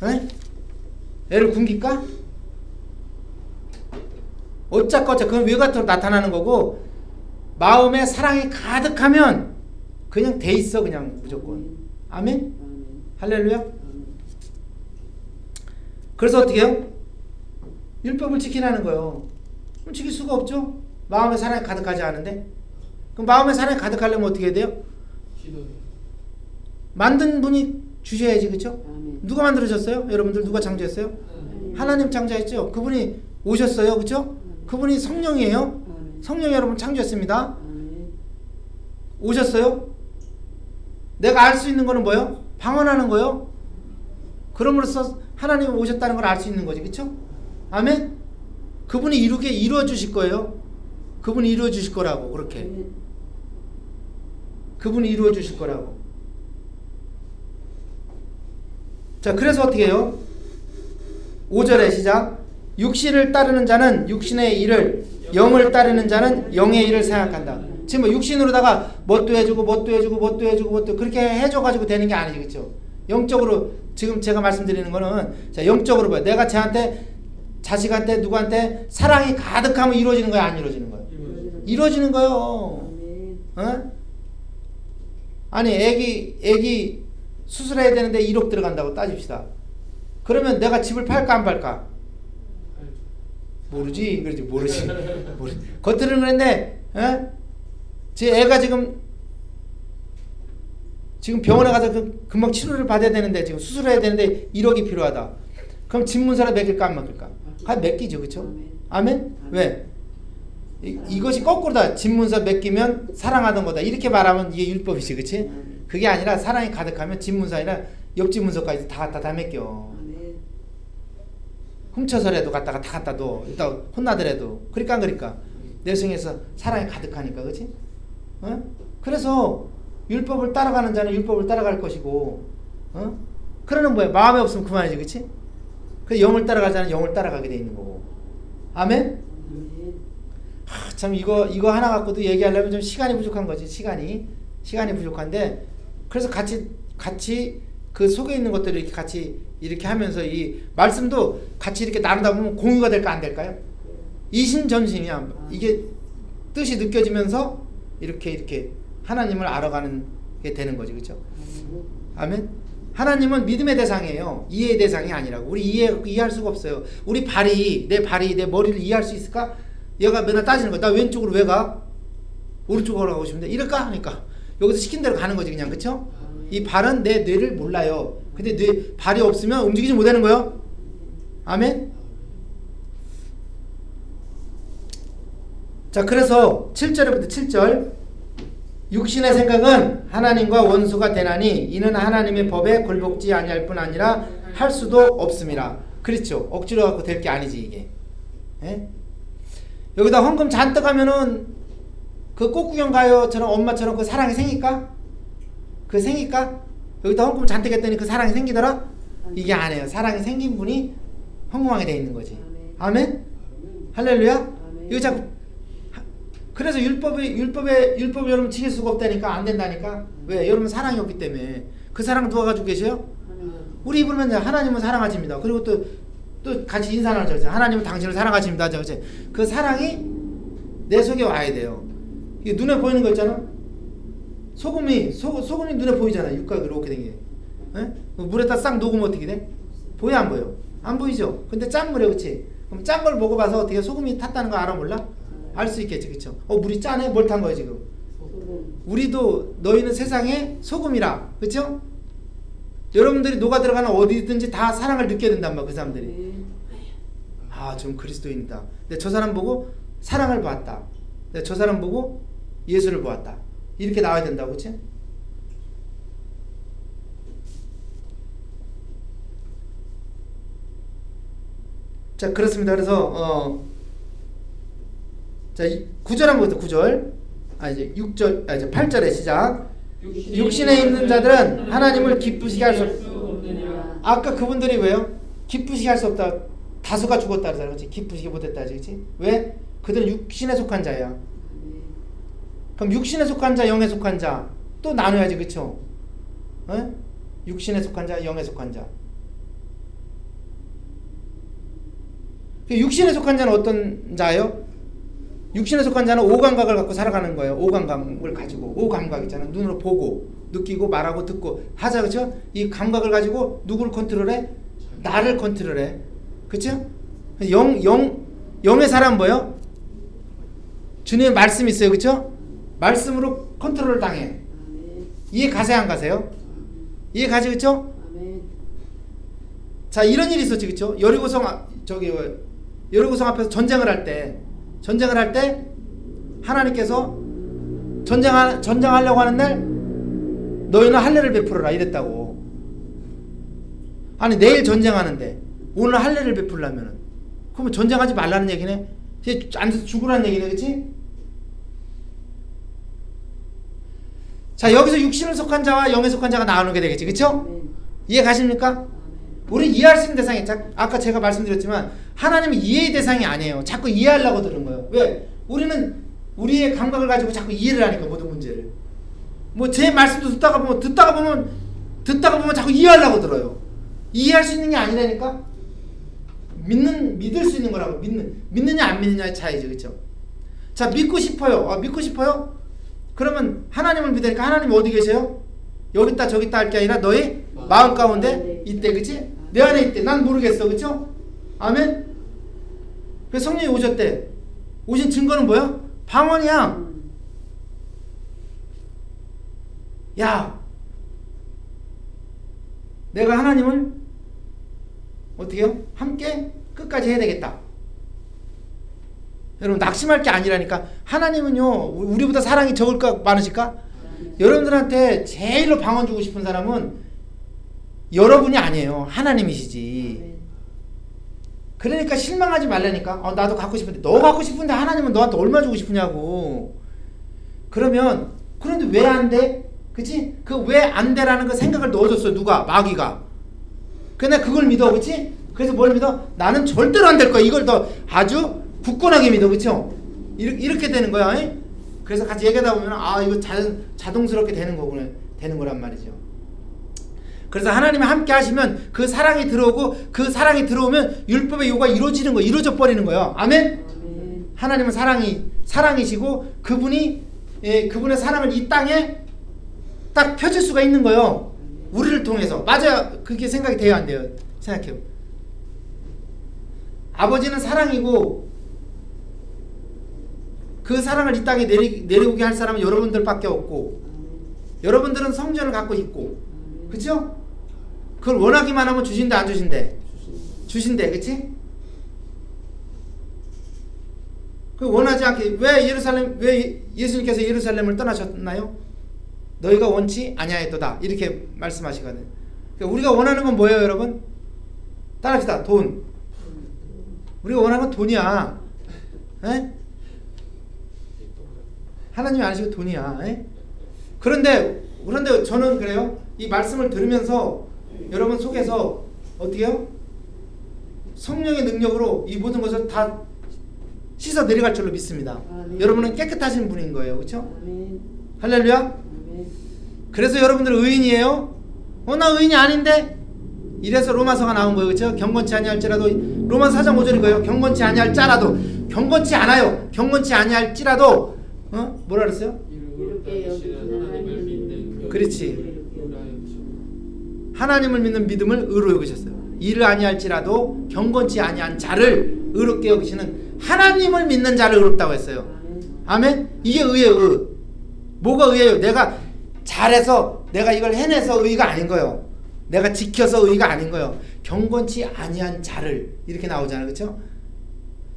아니. 애를 굶길까? 어쩌고저쩌고 그건 외관으로 나타나는 거고 마음에 사랑이 가득하면 그냥 돼 있어. 그냥 무조건. 아멘? 할렐루야? 그래서 어떻게 해요? 율법을 지키라는 거예요. 그럼 지킬 수가 없죠? 마음에 사랑이 가득하지 않은데. 그럼 마음에 사랑이 가득하려면 어떻게 해야 돼요? 만든 분이 주셔야지. 그쵸? 누가 만들어졌어요? 여러분들 누가 창조했어요? 하나님 창조했죠. 그분이 오셨어요. 그쵸? 그분이 성령이에요. 성령이 여러분 창조했습니다. 오셨어요. 내가 알 수 있는 거는 뭐예요? 방언하는 거예요. 그럼으로써 하나님이 오셨다는 걸 알 수 있는 거지. 그쵸? 아멘? 그분이 이루어 주실 거예요. 그분이 이루어 주실 거라고. 그렇게 그분이 이루어 주실 거라고. 자, 그래서 어떻게 해요? 5절에 시작. 육신을 따르는 자는 육신의 일을, 영을 따르는 자는 영의 일을 생각한다. 지금 뭐 육신으로다가 뭣도 해주고 그렇게 해줘가지고 되는 게 아니지. 그쵸? 영적으로 지금 제가 말씀드리는 거는 자, 영적으로 봐요. 내가 자식한테 누구한테 사랑이 가득하면 이루어지는 거야, 안 이루어지는 거야? 이루어지는 거요. 어? 아니 애기 수술해야 되는데 1억 들어간다고 따집시다. 그러면 내가 집을 팔까 안 팔까? 모르지. 모르지. 겉으로는 그랬는데 제 애가 지금 병원에 가서 금방 치료를 받아야 되는데 지금 수술해야 되는데 1억이 필요하다. 그럼 집문서를 맡길까 안 맡길까? 맡기죠. 그렇죠? 아멘? 왜? 이것이 거꾸로다. 집문서 맡기면 사랑하던 거다. 이렇게 말하면 이게 율법이지. 그렇지? 그게 아니라 사랑이 가득하면 집문서 아니라 옆집 문서까지 다 맡겨. 훔쳐서라도 갖다가 다 갖다 둬. 이따 혼나더라도. 그러니까 내 성에서 사랑이 가득하니까. 그렇지? 그래서 율법을 따라가는 자는 율법을 따라갈 것이고 그러는 뭐야? 마음에 없으면 그만이지. 그렇지? 그 영을 따라갈 자는 영을 따라가게 돼 있는 거고. 아멘? 참 이거 하나 갖고도 얘기하려면 좀 시간이 부족한 거지. 시간이 부족한데 그래서 같이 그 속에 있는 것들을 이렇게 같이 이렇게 하면서 이 말씀도 같이 이렇게 나누다 보면 공유가 될까 안 될까요? 이신전심이야. 이게 뜻이 느껴지면서 이렇게 하나님을 알아가는 게 되는 거지. 그렇죠? 아멘. 하나님은 믿음의 대상이에요. 이해의 대상이 아니라고. 우리 이해할 수가 없어요. 우리 내 머리를 이해할 수 있을까? 얘가 맨날 따지는 거야. 나 왼쪽으로 왜 가? 오른쪽으로 가고 싶은데 이럴까? 하니까 여기서 시킨 대로 가는 거지 그냥. 그쵸? 이 발은 내 뇌를 몰라요. 근데 발이 없으면 움직이지 못하는 거예요. 아멘? 자, 그래서 7절부터 7절 육신의 생각은 하나님과 원수가 되나니 이는 하나님의 법에 굴복지 아니할 뿐 아니라 할 수도 없음이라. 그렇죠. 억지로 갖고 될 게 아니지 이게. 예? 여기다 헌금 잔뜩 하면은 그 꽃구경 가요처럼 엄마처럼 그 사랑이 생길까? 여기다 헌금 잔뜩 했더니 그 사랑이 생기더라? 이게 아니에요. 사랑이 생긴 분이 헌금하게 돼 있는 거지. 아멘? 할렐루야? 이거 자꾸 그래서 율법에 여러분 지킬 수가 없다니까. 안 된다니까. 왜? 여러분 사랑이 없기 때문에. 그 사랑 누가 가지고 계세요? 우리 입으로는 하나님은 사랑하십니다. 그리고 또 같이 인사를 하죠. 하나님은 당신을 사랑하십니다. 그 사랑이 내 속에 와야 돼요. 이게 눈에 보이는 거 있잖아. 소금이 눈에 보이잖아. 육각이 이렇게 된 게. 물에다 싹 녹으면 어떻게 돼? 보여 안 보여? 안 보이죠. 근데 짠 물이야, 그렇지? 그럼 짠 걸 먹어봐서 어떻게 소금이 탔다는 거 알아 몰라? 알 수 있겠지, 그렇죠? 물이 짜네? 뭘 탄 거야 지금? 우리도 너희는 세상의 소금이라, 그렇죠? 여러분들이 녹아 들어가는 어디든지 다 사랑을 느껴야 된단 말이야, 그 사람들이. 좀 그리스도인이다. 근데 저 사람 보고 사랑을 보았다. 근데 저 사람 보고 예수를 보았다. 이렇게 나와야 된다고, 그렇지? 자, 그렇습니다. 그래서 자, 9절 한번 보자. 9절. 이제 8절에 시작. 육신에 있는 자들은 하나님을 기쁘시게 할 수 없느냐. 아까 그분들이 왜요? 기쁘시게 할 수 없다. 다수가 죽었다 그러잖아. 그렇지? 기쁘시게 못했다. 그렇지? 왜? 그들은 육신에 속한 자야. 그럼 육신에 속한 자, 영에 속한 자 또 나눠야지. 그렇죠? 육신에 속한 자, 영에 속한 자. 육신에 속한 자는 어떤 자예요? 육신에 속한 자는 오감각을 갖고 살아가는 거예요. 오감각을 가지고. 오감각 있잖아. 눈으로 보고 느끼고 말하고 듣고 하자. 그렇죠? 이 감각을 가지고 누구를 컨트롤해? 나를 컨트롤해. 그렇죠? 영의 사람 뭐예요? 주님의 말씀이 있어요. 그렇죠? 말씀으로 컨트롤을 당해. 이해 가세요? 안 가세요? 이해 가지? 그렇죠? 자, 이런 일이 있었지. 그렇죠? 여리고성 앞에서 전쟁을 할 때 하나님께서 전쟁하려고 하는 날 너희는 할례를 베풀어라 이랬다고. 아니 내일 전쟁하는데 오늘 할례를 베풀려면은 그러면 전쟁하지 말라는 얘기네. 이제 앉아서 죽으라는 얘기네. 그치? 자, 여기서 육신을 속한 자와 영에 속한 자가 나누게 되겠지. 그쵸? 이해 가십니까? 우리 이해할 수 있는 대상이 아까 제가 말씀드렸지만 하나님은 이해의 대상이 아니에요. 자꾸 이해하려고 들은 거예요. 왜? 우리는 우리의 감각을 가지고 자꾸 이해를 하니까 모든 문제를. 제 말씀도 듣다가 보면 자꾸 이해하려고 들어요. 이해할 수 있는 게 아니라니까. 믿을 수 있는 거라고. 믿느냐 안 믿느냐의 차이죠. 그렇죠? 자, 믿고 싶어요. 믿고 싶어요? 그러면 하나님을 믿으니까 하나님이 어디 계세요? 여기 있다 저기 있다 할 게 아니라 너희 마음 가운데 있대. 그치? 내 안에 있대. 난 모르겠어. 그쵸? 아멘? 그래서 성령이 오셨대. 오신 증거는 뭐야? 방언이야. 야, 내가 하나님을 어떻게 해요? 함께 끝까지 해야 되겠다. 여러분, 낙심할 게 아니라니까. 하나님은요, 우리보다 사랑이 적을까 많으실까? 여러분들한테 제일로 방언 주고 싶은 사람은 여러분이 아니에요. 하나님이시지. 그러니까 실망하지 말라니까. 나도 갖고 싶은데. 너 갖고 싶은데 하나님은 너한테 얼마 주고 싶으냐고. 그런데 왜 안 돼? 그치? 그 왜 안 돼라는 그 생각을 넣어줬어. 누가? 마귀가. 근데 그걸 믿어. 그치? 그래서 뭘 믿어? 나는 절대로 안 될 거야. 이걸 더 아주 굳건하게 믿어. 그쵸? 이렇게 되는 거야. 에? 그래서 같이 얘기하다 보면 이거 자동스럽게 되는 거구나. 되는 거란 말이죠. 그래서 하나님이 함께 하시면 그 사랑이 들어오고, 그 사랑이 들어오면 율법의 요구가 이루어지는 거예요. 이루어져 버리는 거예요. 아멘? 하나님은 사랑이시고 그분의 사랑을 이 땅에 딱 펴질 수가 있는 거예요. 우리를 통해서. 맞아요. 그게 생각이 돼요, 안 돼요? 생각해요. 아버지는 사랑이고 그 사랑을 이 땅에 내려오게 할 사람은 여러분들밖에 없고, 여러분들은 성전을 갖고 있고, 그쵸? 그걸 원하기만 하면 주신대, 안 주신대? 주신대, 그치? 그 원하지 않게 왜 예수님께서 예루살렘을 떠나셨나요? 너희가 원치 아니하였도다, 이렇게 말씀하시거든요. 그러니까 우리가 원하는 건 뭐예요, 여러분? 따라합시다. 돈. 우리가 원하는 건 돈이야. 에? 하나님이 아니시고 돈이야. 에? 그런데 저는 그래요. 이 말씀을 들으면서 여러분 속에서 어떻게 해요? 성령의 능력으로 이 모든 것을 다 씻어 내려갈 줄로 믿습니다. 여러분은 깨끗하신 분인 거예요. 그렇죠? 할렐루야. 그래서 여러분들 의인이에요? 나 의인이 아닌데? 이래서 로마서가 나온 거예요. 그렇죠? 경건치 아니할지라도, 로마서 4장 5절인 거예요. 경건치 아니할 자라도, 경건치 않아요. 경건치 아니할지라도, 뭐라 그랬어요? 그렇지. 하나님을 믿는 믿음을 의로 여기셨어요. 이를 아니할지라도 경건치 아니한 자를 의롭게 여기시는 하나님을 믿는 자를 의롭다고 했어요. 아멘? 이게 의예요. 의. 뭐가 의예요? 내가 잘해서 내가 이걸 해내서 의가 아닌 거예요. 내가 지켜서 의가 아닌 거예요. 경건치 아니한 자를, 이렇게 나오잖아요. 그렇죠?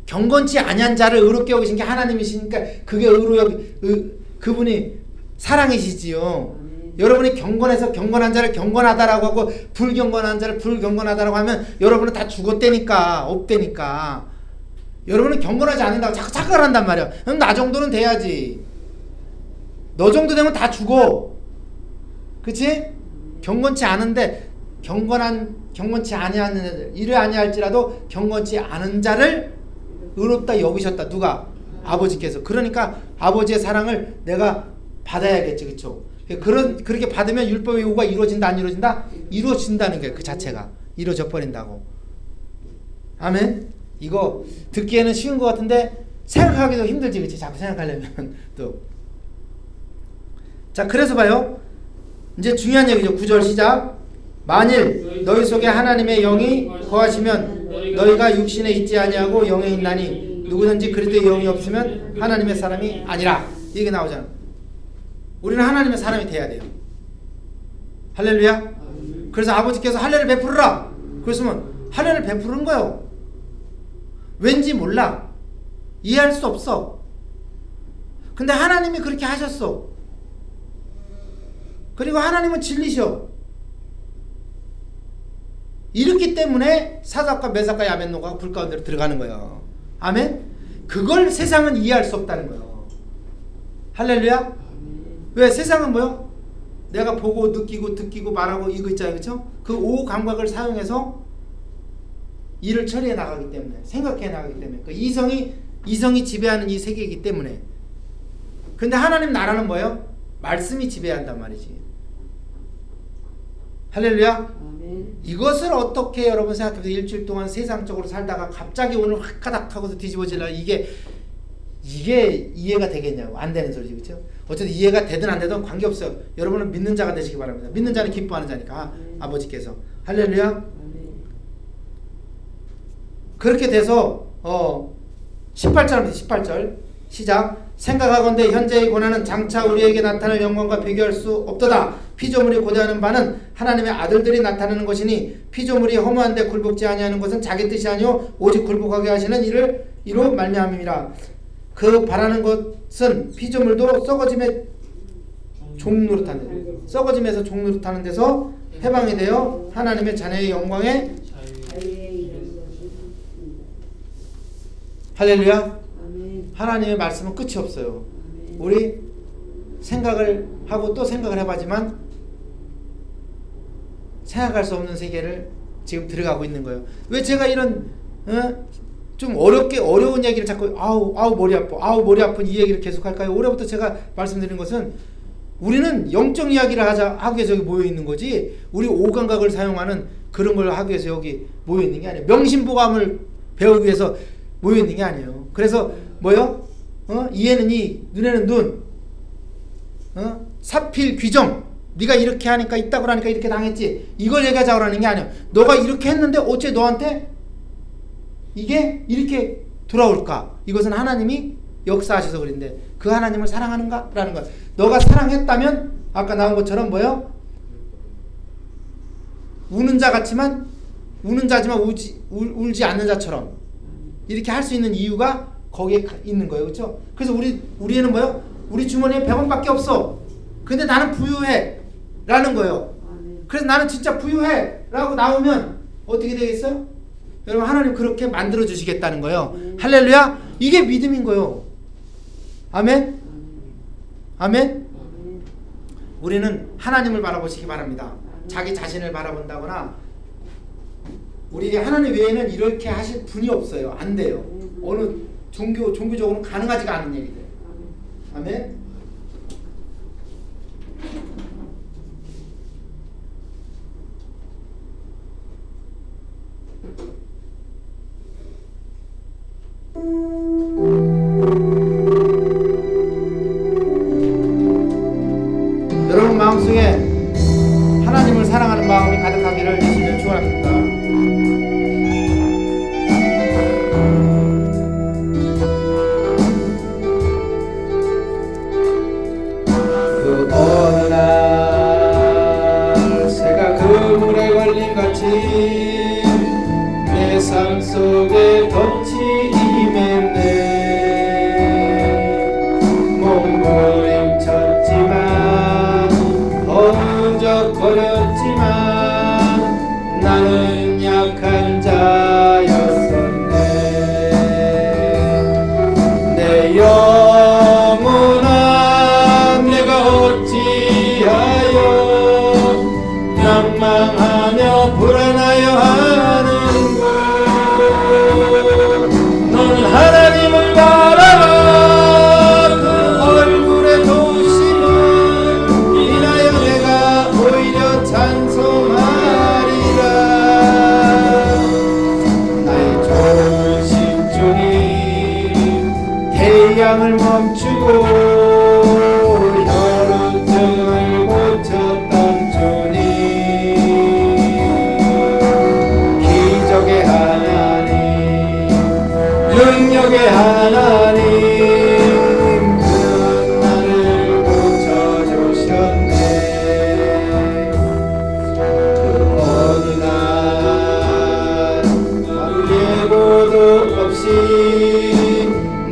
경건치 아니한 자를 의롭게 여기신 게 하나님이시니까 그게 그분이 사랑이시지요. 여러분이 경건해서 경건한 자를 경건하다라고 하고 불경건한 자를 불경건하다라고 하면 여러분은 다 죽었대니까, 없대니까. 여러분은 경건하지 않는다고 자꾸 착각을 한단 말이야. 그럼 나 정도는 돼야지. 너 정도 되면 다 죽어. 그치? 경건치 않은데 경건치 아니하는 이를 아니할지라도 경건치 않은 자를 의롭다 여기셨다. 누가? 아버지께서. 그러니까 아버지의 사랑을 내가 받아야겠지. 그쵸? 그렇게 받으면 율법의 요구가 이루어진다, 안 이루어진다? 이루어진다는 거예요. 그 자체가 이루어져 버린다고. 아멘. 이거 듣기에는 쉬운 것 같은데 생각하기도 힘들지. 그치? 자꾸 생각하려면 또. 자, 그래서 봐요. 이제 중요한 얘기죠. 9절 시작. 만일 너희 속에 하나님의 영이 거하시면 너희가 육신에 있지 아니하고 영에 있나니 누구든지 그리스도의 영이 없으면 하나님의 사람이 아니라. 이게 나오잖아. 우리는 하나님의 사람이 돼야 돼요. 할렐루야. 그래서 아버지께서 할례를 베풀으라. 그랬으면 할례를 베푸는 거예요. 왠지 몰라. 이해할 수 없어. 근데 하나님이 그렇게 하셨어. 그리고 하나님은 진리셔. 이렇기 때문에 사삭과 메삭과 야벳노가 불 가운데로 들어가는 거예요. 아멘? 그걸 세상은 이해할 수 없다는 거예요. 할렐루야? 왜? 세상은 뭐요? 내가 보고 느끼고 듣기고 말하고 이거 있잖아요. 그렇죠? 그 오 감각을 사용해서 일을 처리해 나가기 때문에, 생각해 나가기 때문에, 그 이성이 지배하는 이 세계이기 때문에. 근데 하나님 나라는 뭐예요? 말씀이 지배한단 말이지. 할렐루야. 아멘. 이것을 어떻게 여러분 생각해보세요. 일주일 동안 세상적으로 살다가 갑자기 오늘 확 가닥 하고서 뒤집어질라. 이게 이게 이해가 되겠냐고. 안 되는 소리지, 그렇죠? 어쨌든 이해가 되든 안 되든 관계없어요. 여러분은 믿는 자가 되시기 바랍니다. 믿는 자는 기뻐하는 자니까. 아버지께서. 할렐루야. 그렇게 돼서 18절입니다. 18절 시작. 생각하건대 현재의 고난은 장차 우리에게 나타날 영광과 비교할 수 없도다. 피조물이 고대하는 바는 하나님의 아들들이 나타나는 것이니 피조물이 허무한데 굴복지 아니하는 것은 자기 뜻이 아니요 오직 굴복하게 하시는 이로 말미암음이라. 그 바라는 것은 피조물도 썩어짐에 종노릇하는 썩어짐에서 종노릇하는 데서 해방이 되어 하나님의 자녀의 영광에 할렐루야. 하나님의 말씀은 끝이 없어요. 우리 생각을 하고 또 생각을 해봐지만 생각할 수 없는 세계를 지금 들어가고 있는 거예요. 왜 제가 이런 좀 어려운 얘기를 자꾸 아우 머리 아파 아우 머리 아픈 이 얘기를 계속 할까요? 올해부터 제가 말씀드린 것은 우리는 영적 이야기를 하기 위해서 여기 모여 있는 거지 우리 오감각을 사용하는 그런 걸 하기 위해서 여기 모여 있는 게 아니에요. 명심보감을 배우기 위해서 모여 있는 게 아니에요. 그래서 뭐요? 이에는 이, 눈에는 눈, 사필 귀정. 네가 이렇게 하니까 있다고 하니까 이렇게 당했지. 이걸 얘기하자고 하는 게 아니에요. 너가 이렇게 했는데 어째 너한테 이게 이렇게 돌아올까? 이것은 하나님이 역사하셔서 그런데 그 하나님을 사랑하는가? 라는 거야. 너가 사랑했다면 아까 나온 것처럼 뭐요? 우는 자 같지만 우는 자지만 울지 않는 자처럼 이렇게 할 수 있는 이유가 거기에 있는 거예요. 그렇죠? 그래서 우리에는 뭐요? 우리 주머니에 100원밖에 없어. 근데 나는 부유해 라는 거예요. 그래서 나는 진짜 부유해 라고 나오면 어떻게 되겠어요? 여러분 하나님 그렇게 만들어 주시겠다는 거예요. 할렐루야. 이게 믿음인 거예요. 아멘. 아멘. 우리는 하나님을 바라보시기 바랍니다. 자기 자신을 바라본다거나 우리 하나님 외에는 이렇게 하실 분이 없어요. 안 돼요. 어느 종교적으로는 가능하지가 않은 얘기들. 아멘. 여러분 마음속에 하나님을 사랑하는 마음이 가득하기를 예수님의 축원합니다. 그 어느 날 새가 그물에 걸린 같이 내 삶 속에 덫이 임했네. 몸부림쳤지만 어른적거렸지만 나는 약한 자였었네. 내 영혼아 내가 어찌하여 낭망하며 불안하여 하는가. 너는 하나님을 바라라. 그 얼굴에 도심을 인하여 내가 오히려 찬송하리라. 나의 좋은 심중이 태양을 멈추고 혈루증을 고쳤던 주님, 기적의 하나님, 능력의 하나님, 그는 나를 고쳐주셨네. 그 어느 날 아무 예고도 없이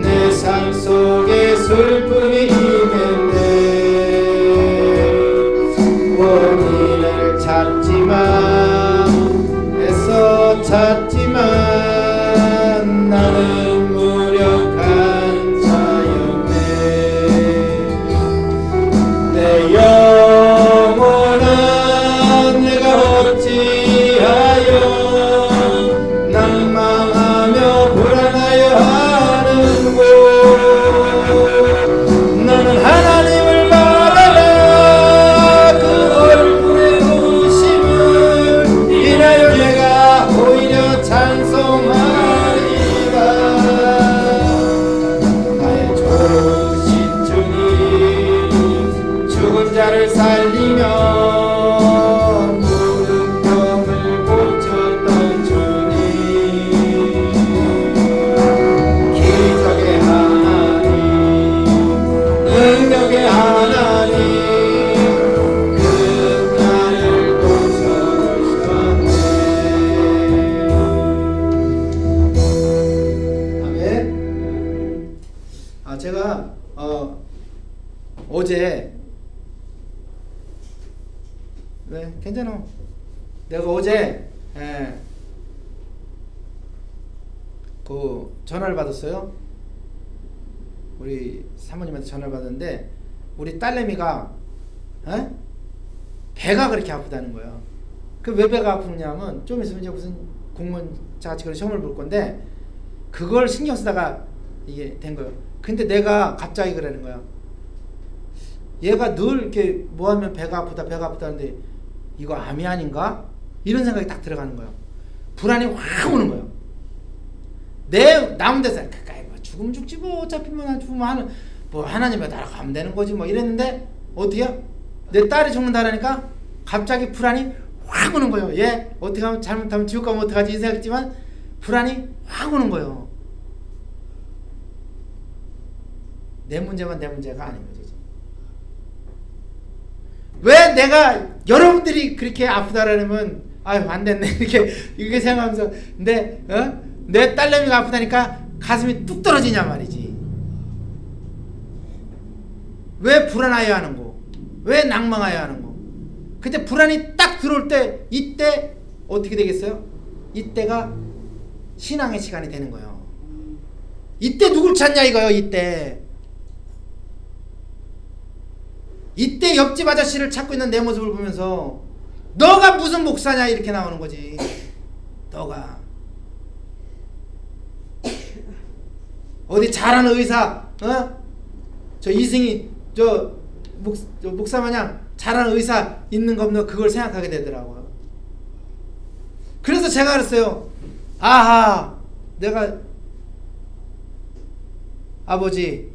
내 삶 속에 슬픔이 제가 어제 왜 괜찮아. 내가 어제 그 전화를 받았어요. 우리 사모님한테 전화를 받았는데 우리 딸내미가 배가 그렇게 아프다는 거예요. 그 왜 배가 아프냐면 좀 있으면 이제 무슨 공무원자같이 그런 시험을 볼 건데 그걸 신경 쓰다가 이게 된 거예요. 근데 내가 갑자기 그러는 거야. 얘가 늘 이렇게 뭐 하면 배가 아프다 하는데 이거 암이 아닌가? 이런 생각이 딱 들어가는 거예요. 불안이 확 오는 거예요. 내 남은 데서 가까이 뭐 죽으면 죽지 뭐 어차피 뭐 죽으면 하는 뭐 하나님에 따라가면 되는 거지 뭐 이랬는데 어떻게요? 내 딸이 죽는다라니까 갑자기 불안이 확 오는 거예요. 얘 어떻게 하면 잘못하면 지옥 가면 어떡하지 이 생각했지만 불안이 확 오는 거예요. 내 문제만 내 문제가 아닌 거죠. 왜 내가 여러분들이 그렇게 아프다라면 아유 안 됐네 이렇게 생각하면서 근데 내 딸내미가 아프다니까 가슴이 뚝 떨어지냐 말이지. 왜 불안하여 하는 거? 왜 낭망하여 하는 거? 그때 불안이 딱 들어올 때 이때 어떻게 되겠어요? 이때가 신앙의 시간이 되는 거예요. 이때 누굴 찾냐 이거요. 이때 옆집 아저씨를 찾고 있는 내 모습을 보면서 너가 무슨 목사냐 이렇게 나오는 거지. 너가 어디 잘하는 의사 저 이승이 저 목사 마냥 잘하는 의사 있는 거 없는 그걸 생각하게 되더라고요. 그래서 제가 그랬어요. 아하 내가 아버지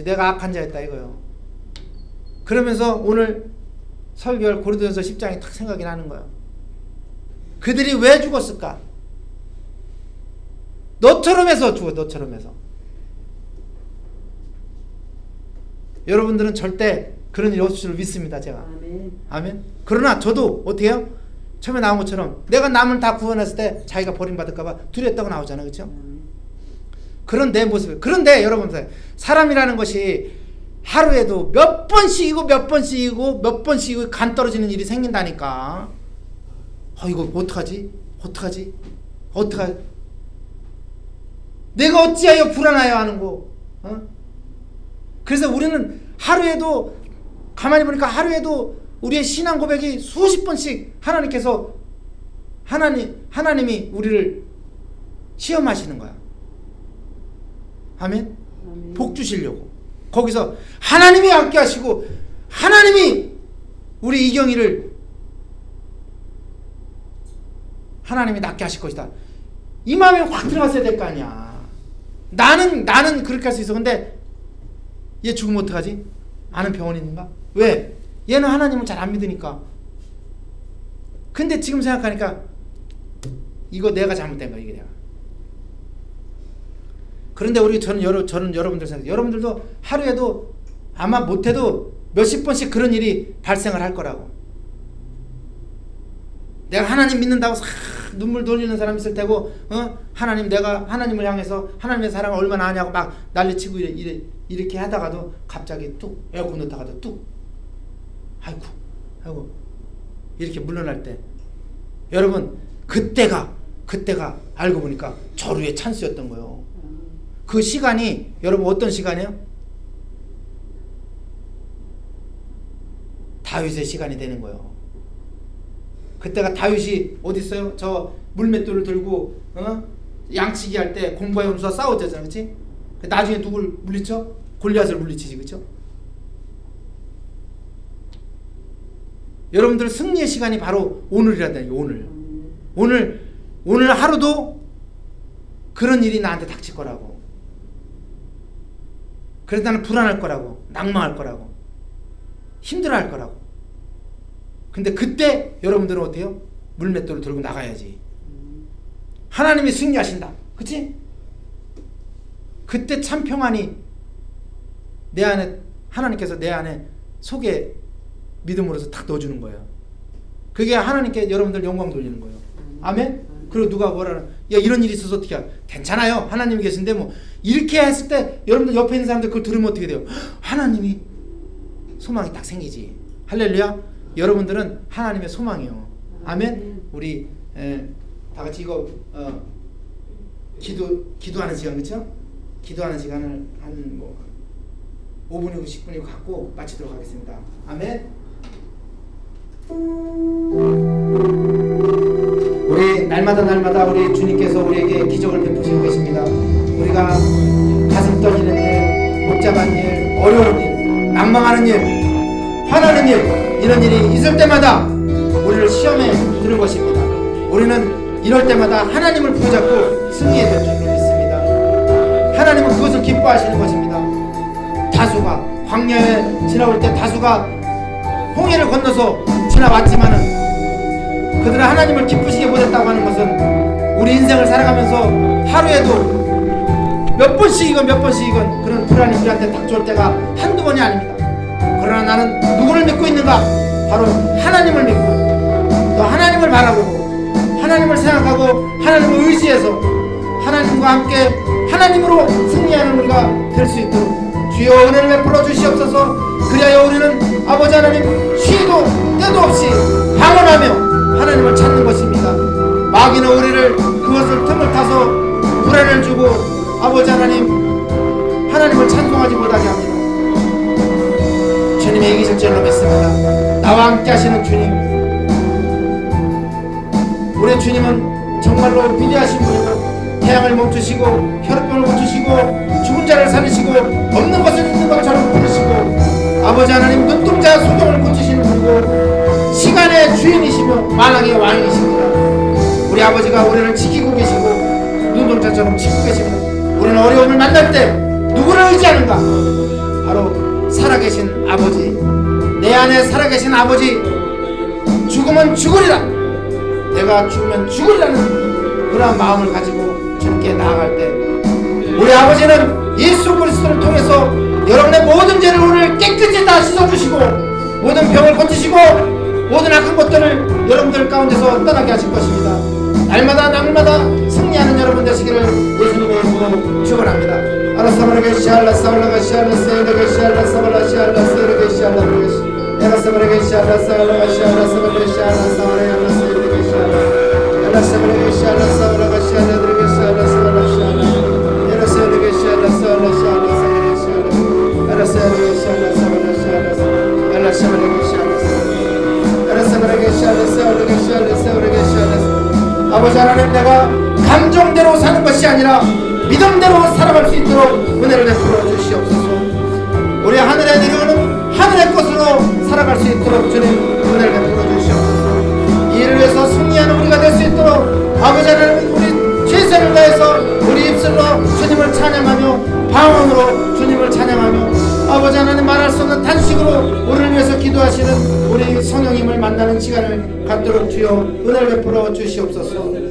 내가 악한 자였다 이거요. 그러면서 오늘 설교할 고린도전서 10장이 딱 생각이 나는 거예요. 그들이 왜 죽었을까? 너처럼 해서 죽어. 너처럼 해서. 여러분들은 절대 그런 일이 없을 줄 믿습니다. 제가. 아멘. 그러나 저도 어떻게 해요? 처음에 나온 것처럼 내가 남을 다 구원했을 때 자기가 버림받을까 봐 두렵다고 나오잖아요. 그렇죠? 그런 내 모습. 그런데 여러분들 사람이라는 것이 하루에도 몇 번씩이고 간 떨어지는 일이 생긴다니까. 이거 어떡하지? 내가 어찌하여 불안하여 하는 거. 그래서 우리는 하루에도 가만히 보니까 하루에도 우리의 신앙 고백이 수십 번씩 하나님께서 하나님이 우리를 시험하시는 거야. 아멘? 복 주시려고. 거기서 하나님이 함께 하시고 하나님이 우리 이경이를 하나님이 낫게 하실 것이다. 이 마음에 확 들어갔어야 될 거 아니야. 나는 그렇게 할 수 있어. 근데 얘 죽으면 어떡하지? 아는 병원이 있는가? 왜? 얘는 하나님을 잘 안 믿으니까. 근데 지금 생각하니까 이거 내가 잘못된 거야. 이게 내가. 그런데 저는 여러분들 생각해요. 여러분들도 하루에도 아마 못해도 몇십 번씩 그런 일이 발생을 할 거라고. 내가 하나님 믿는다고 싹 눈물 돌리는 사람 있을 테고 내가 하나님을 향해서 하나님의 사랑을 얼마나 아냐고 막 난리치고 이렇게 하다가도 갑자기 뚝 에어컨 넣다가도 뚝 아이고 이렇게 물러날 때 여러분 그때가 알고 보니까 절호의 찬스였던 거예요. 그 시간이 여러분 어떤 시간이에요? 다윗의 시간이 되는 거예요. 그때가 다윗이 어디 있어요? 저 물맷돌을 들고 양치기 할 때 공부해 오면서 싸웠잖아, 그렇지? 나중에 누굴 물리쳐? 골리앗을 물리치지, 그렇죠? 여러분들 승리의 시간이 바로 오늘이라다니. 오늘 하루도 그런 일이 나한테 닥칠 거라고. 그래서 나는 불안할 거라고, 낭망할 거라고, 힘들어할 거라고. 근데 그때 여러분들은 어때요? 물맷돌을 들고 나가야지. 하나님이 승리하신다. 그치? 그때 참 평안이 내 안에 하나님께서 내 안에 속에 믿음으로서 탁 넣어주는 거예요. 그게 하나님께 여러분들 영광 돌리는 거예요. 아멘? 그리고 누가 뭐라 야 이런 일이 있어서 어떻게 해? 괜찮아요. 하나님이 계신데 뭐 이렇게 했을 때 여러분들 옆에 있는 사람들 그걸 들으면 어떻게 돼요? 하나님이 소망이 딱 생기지. 할렐루야. 여러분들은 하나님의 소망이요. 아멘. 우리 다 같이 이거 기도하는 시간 그렇죠? 기도하는 시간을 한 뭐 5분이고 10분이고 갖고 마치도록 하겠습니다. 아멘. 우리 날마다 우리 주님께서 우리에게 기적을 베푸시고 계십니다. 우리가 가슴 떨리는 일, 복잡한 일, 어려운 일, 낭망하는 일, 화나는 일, 이런 일이 있을 때마다 우리를 시험에 드는 것입니다. 우리는 이럴 때마다 하나님을 붙잡고 승리해야 될 줄로 믿습니다. 하나님은 그것을 기뻐하시는 것입니다. 다수가 광야에 지나올 때 다수가 홍해를 건너서 지나왔지만은 그들은 하나님을 기쁘시게 못했다고 하는 것은 우리 인생을 살아가면서 하루에도 몇 번씩이건 그런 불안이 우리한테 닥쳐올 때가 한두 번이 아닙니다. 그러나 나는 누구를 믿고 있는가? 바로 하나님을 믿고 또 하나님을 바라보고 하나님을 생각하고 하나님을 의지해서 하나님과 함께 하나님으로 승리하는 우리가 될 수 있도록 주여 은혜를 베풀어 주시옵소서. 그리하여 우리는 아버지 하나님 쉬도 때도 없이 방언하며 하나님을 찾는 것입니다. 마귀는 우리를 그것을 틈을 타서 불안을 주고 아버지 하나님을 찬송하지 못하게 합니다. 주님의 이기실 줄로 믿습니다. 나와 함께 하시는 주님, 우리 주님은 정말로 위대하신 분이고 태양을 멈추시고 혈액병을 멈추시고 죽은 자를 살리시고 없는 것을 있는 것처럼 부르시고 아버지 하나님 눈동자 소경을 고치시는 분이고 시간의 주인이시며 만왕의 왕이십니다. 우리 아버지가 우리를 지키고 계시고 눈동자처럼 지키고 계십니다. 우리는 어려움을 만날 때 누구를 의지하는가? 바로 살아계신 아버지, 내 안에 살아계신 아버지. 죽으면 죽으리라, 내가 죽으면 죽으리라는 그러한 마음을 가지고 주님께 나아갈 때 우리 아버지는 예수 그리스도를 통해서 여러분의 모든 죄를 오늘 깨끗이 다 씻어주시고 모든 병을 고치시고 모든 악한 것들을 여러분들 가운데서 떠나게 하실 것입니다. 날마다 승리하는 여러분 되시기를 예수님의 이름으로 축원합니다. 아라사바르게 시알라 사올라가 시알라 세르게 시알라 사발라 시알라 세르게 시알라 브레시 에라사바르게 시알라 사올라가 시알라 사발라 시알라 사발라 세르게 시알라 에라사바르게 시알라 사올라가 시알라 드르게 시알라 사발라 시알라 에라세르게 시알라 사올라 시알라 세르게 시알라 에라세르게 시알라 사발라 시알라 에라사바르게 시알라 에라사바르게 시알라 사올라가 시알라 세르게 시알라. 아버지 하나님, 내가 감정대로 사는 것이 아니라 믿음대로 살아갈 수 있도록 은혜를 베풀어 주시옵소서. 우리 하늘에 내려오는 하늘의 것으로 살아갈 수 있도록 주님 은혜를 베풀어 주시옵소서. 이 일을 위해서 승리하는 우리가 될 수 있도록 아버지 하나님, 우리 최선을 다해서 우리 입술로 주님을 찬양하며 방언으로 주님을 찬양하며 아버지 하나님 말할 수 없는 단식으로 우리를 위해서 기도하시는 우리 성령님을 만나는 시간을 갖도록 주여 은혜를 베풀어 주시옵소서.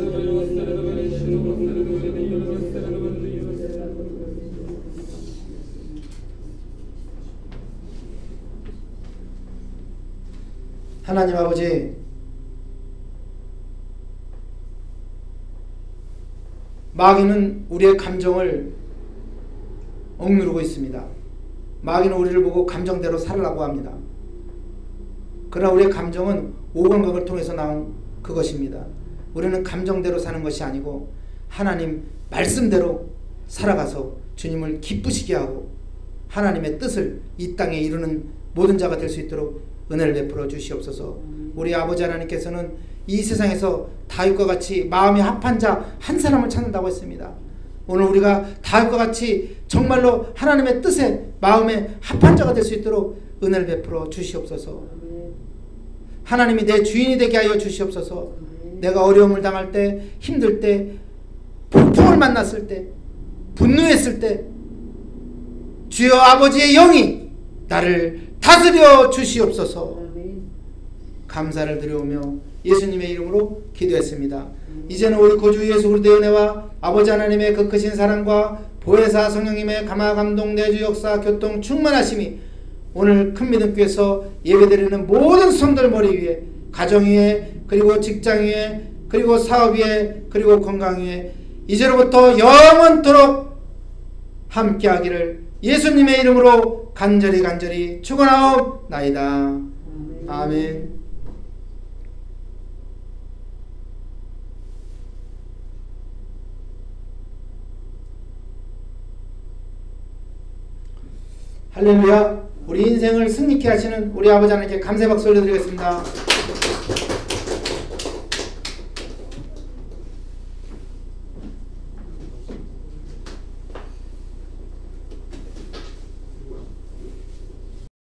하나님 아버지, 마귀는 우리의 감정을 억누르고 있습니다. 마귀는 우리를 보고 감정대로 살으라고 합니다. 그러나 우리의 감정은 오감각을 통해서 나온 그것입니다. 우리는 감정대로 사는 것이 아니고 하나님 말씀대로 살아가서 주님을 기쁘시게 하고 하나님의 뜻을 이 땅에 이루는 모든 자가 될 수 있도록 은혜를 베풀어 주시옵소서. 우리 아버지 하나님께서는 이 세상에서 다윗과 같이 마음이 합한 자 한 사람을 찾는다고 했습니다. 오늘 우리가 다윗과 같이 정말로 하나님의 뜻에 마음에 합한 자가 될 수 있도록 은혜를 베풀어 주시옵소서. 하나님이 내 주인이 되게 하여 주시옵소서. 내가 어려움을 당할 때, 힘들 때, 폭풍을 만났을 때, 분노했을 때 주여 아버지의 영이 나를 다스려 주시옵소서. 감사를 드려오며 예수님의 이름으로 기도했습니다. 이제는 우리 구주 예수 그리스도의 은혜와 아버지 하나님의 그 크신 사랑과 보혜사 성령님의 감화 감동 내주 역사 교통 충만하심이 오늘 큰 믿음교회에서 예배드리는 모든 성도들 머리 위에, 가정 위에, 그리고 직장 위에, 그리고 사업 위에 그리고 건강 위에 이제로부터 영원토록 함께하기를 예수님의 이름으로 간절히 축원하옵나이다. 아멘. 할렐루야. 우리 인생을 승리케 하시는 우리 아버지 하나님께 감사의 박수 올려드리겠습니다.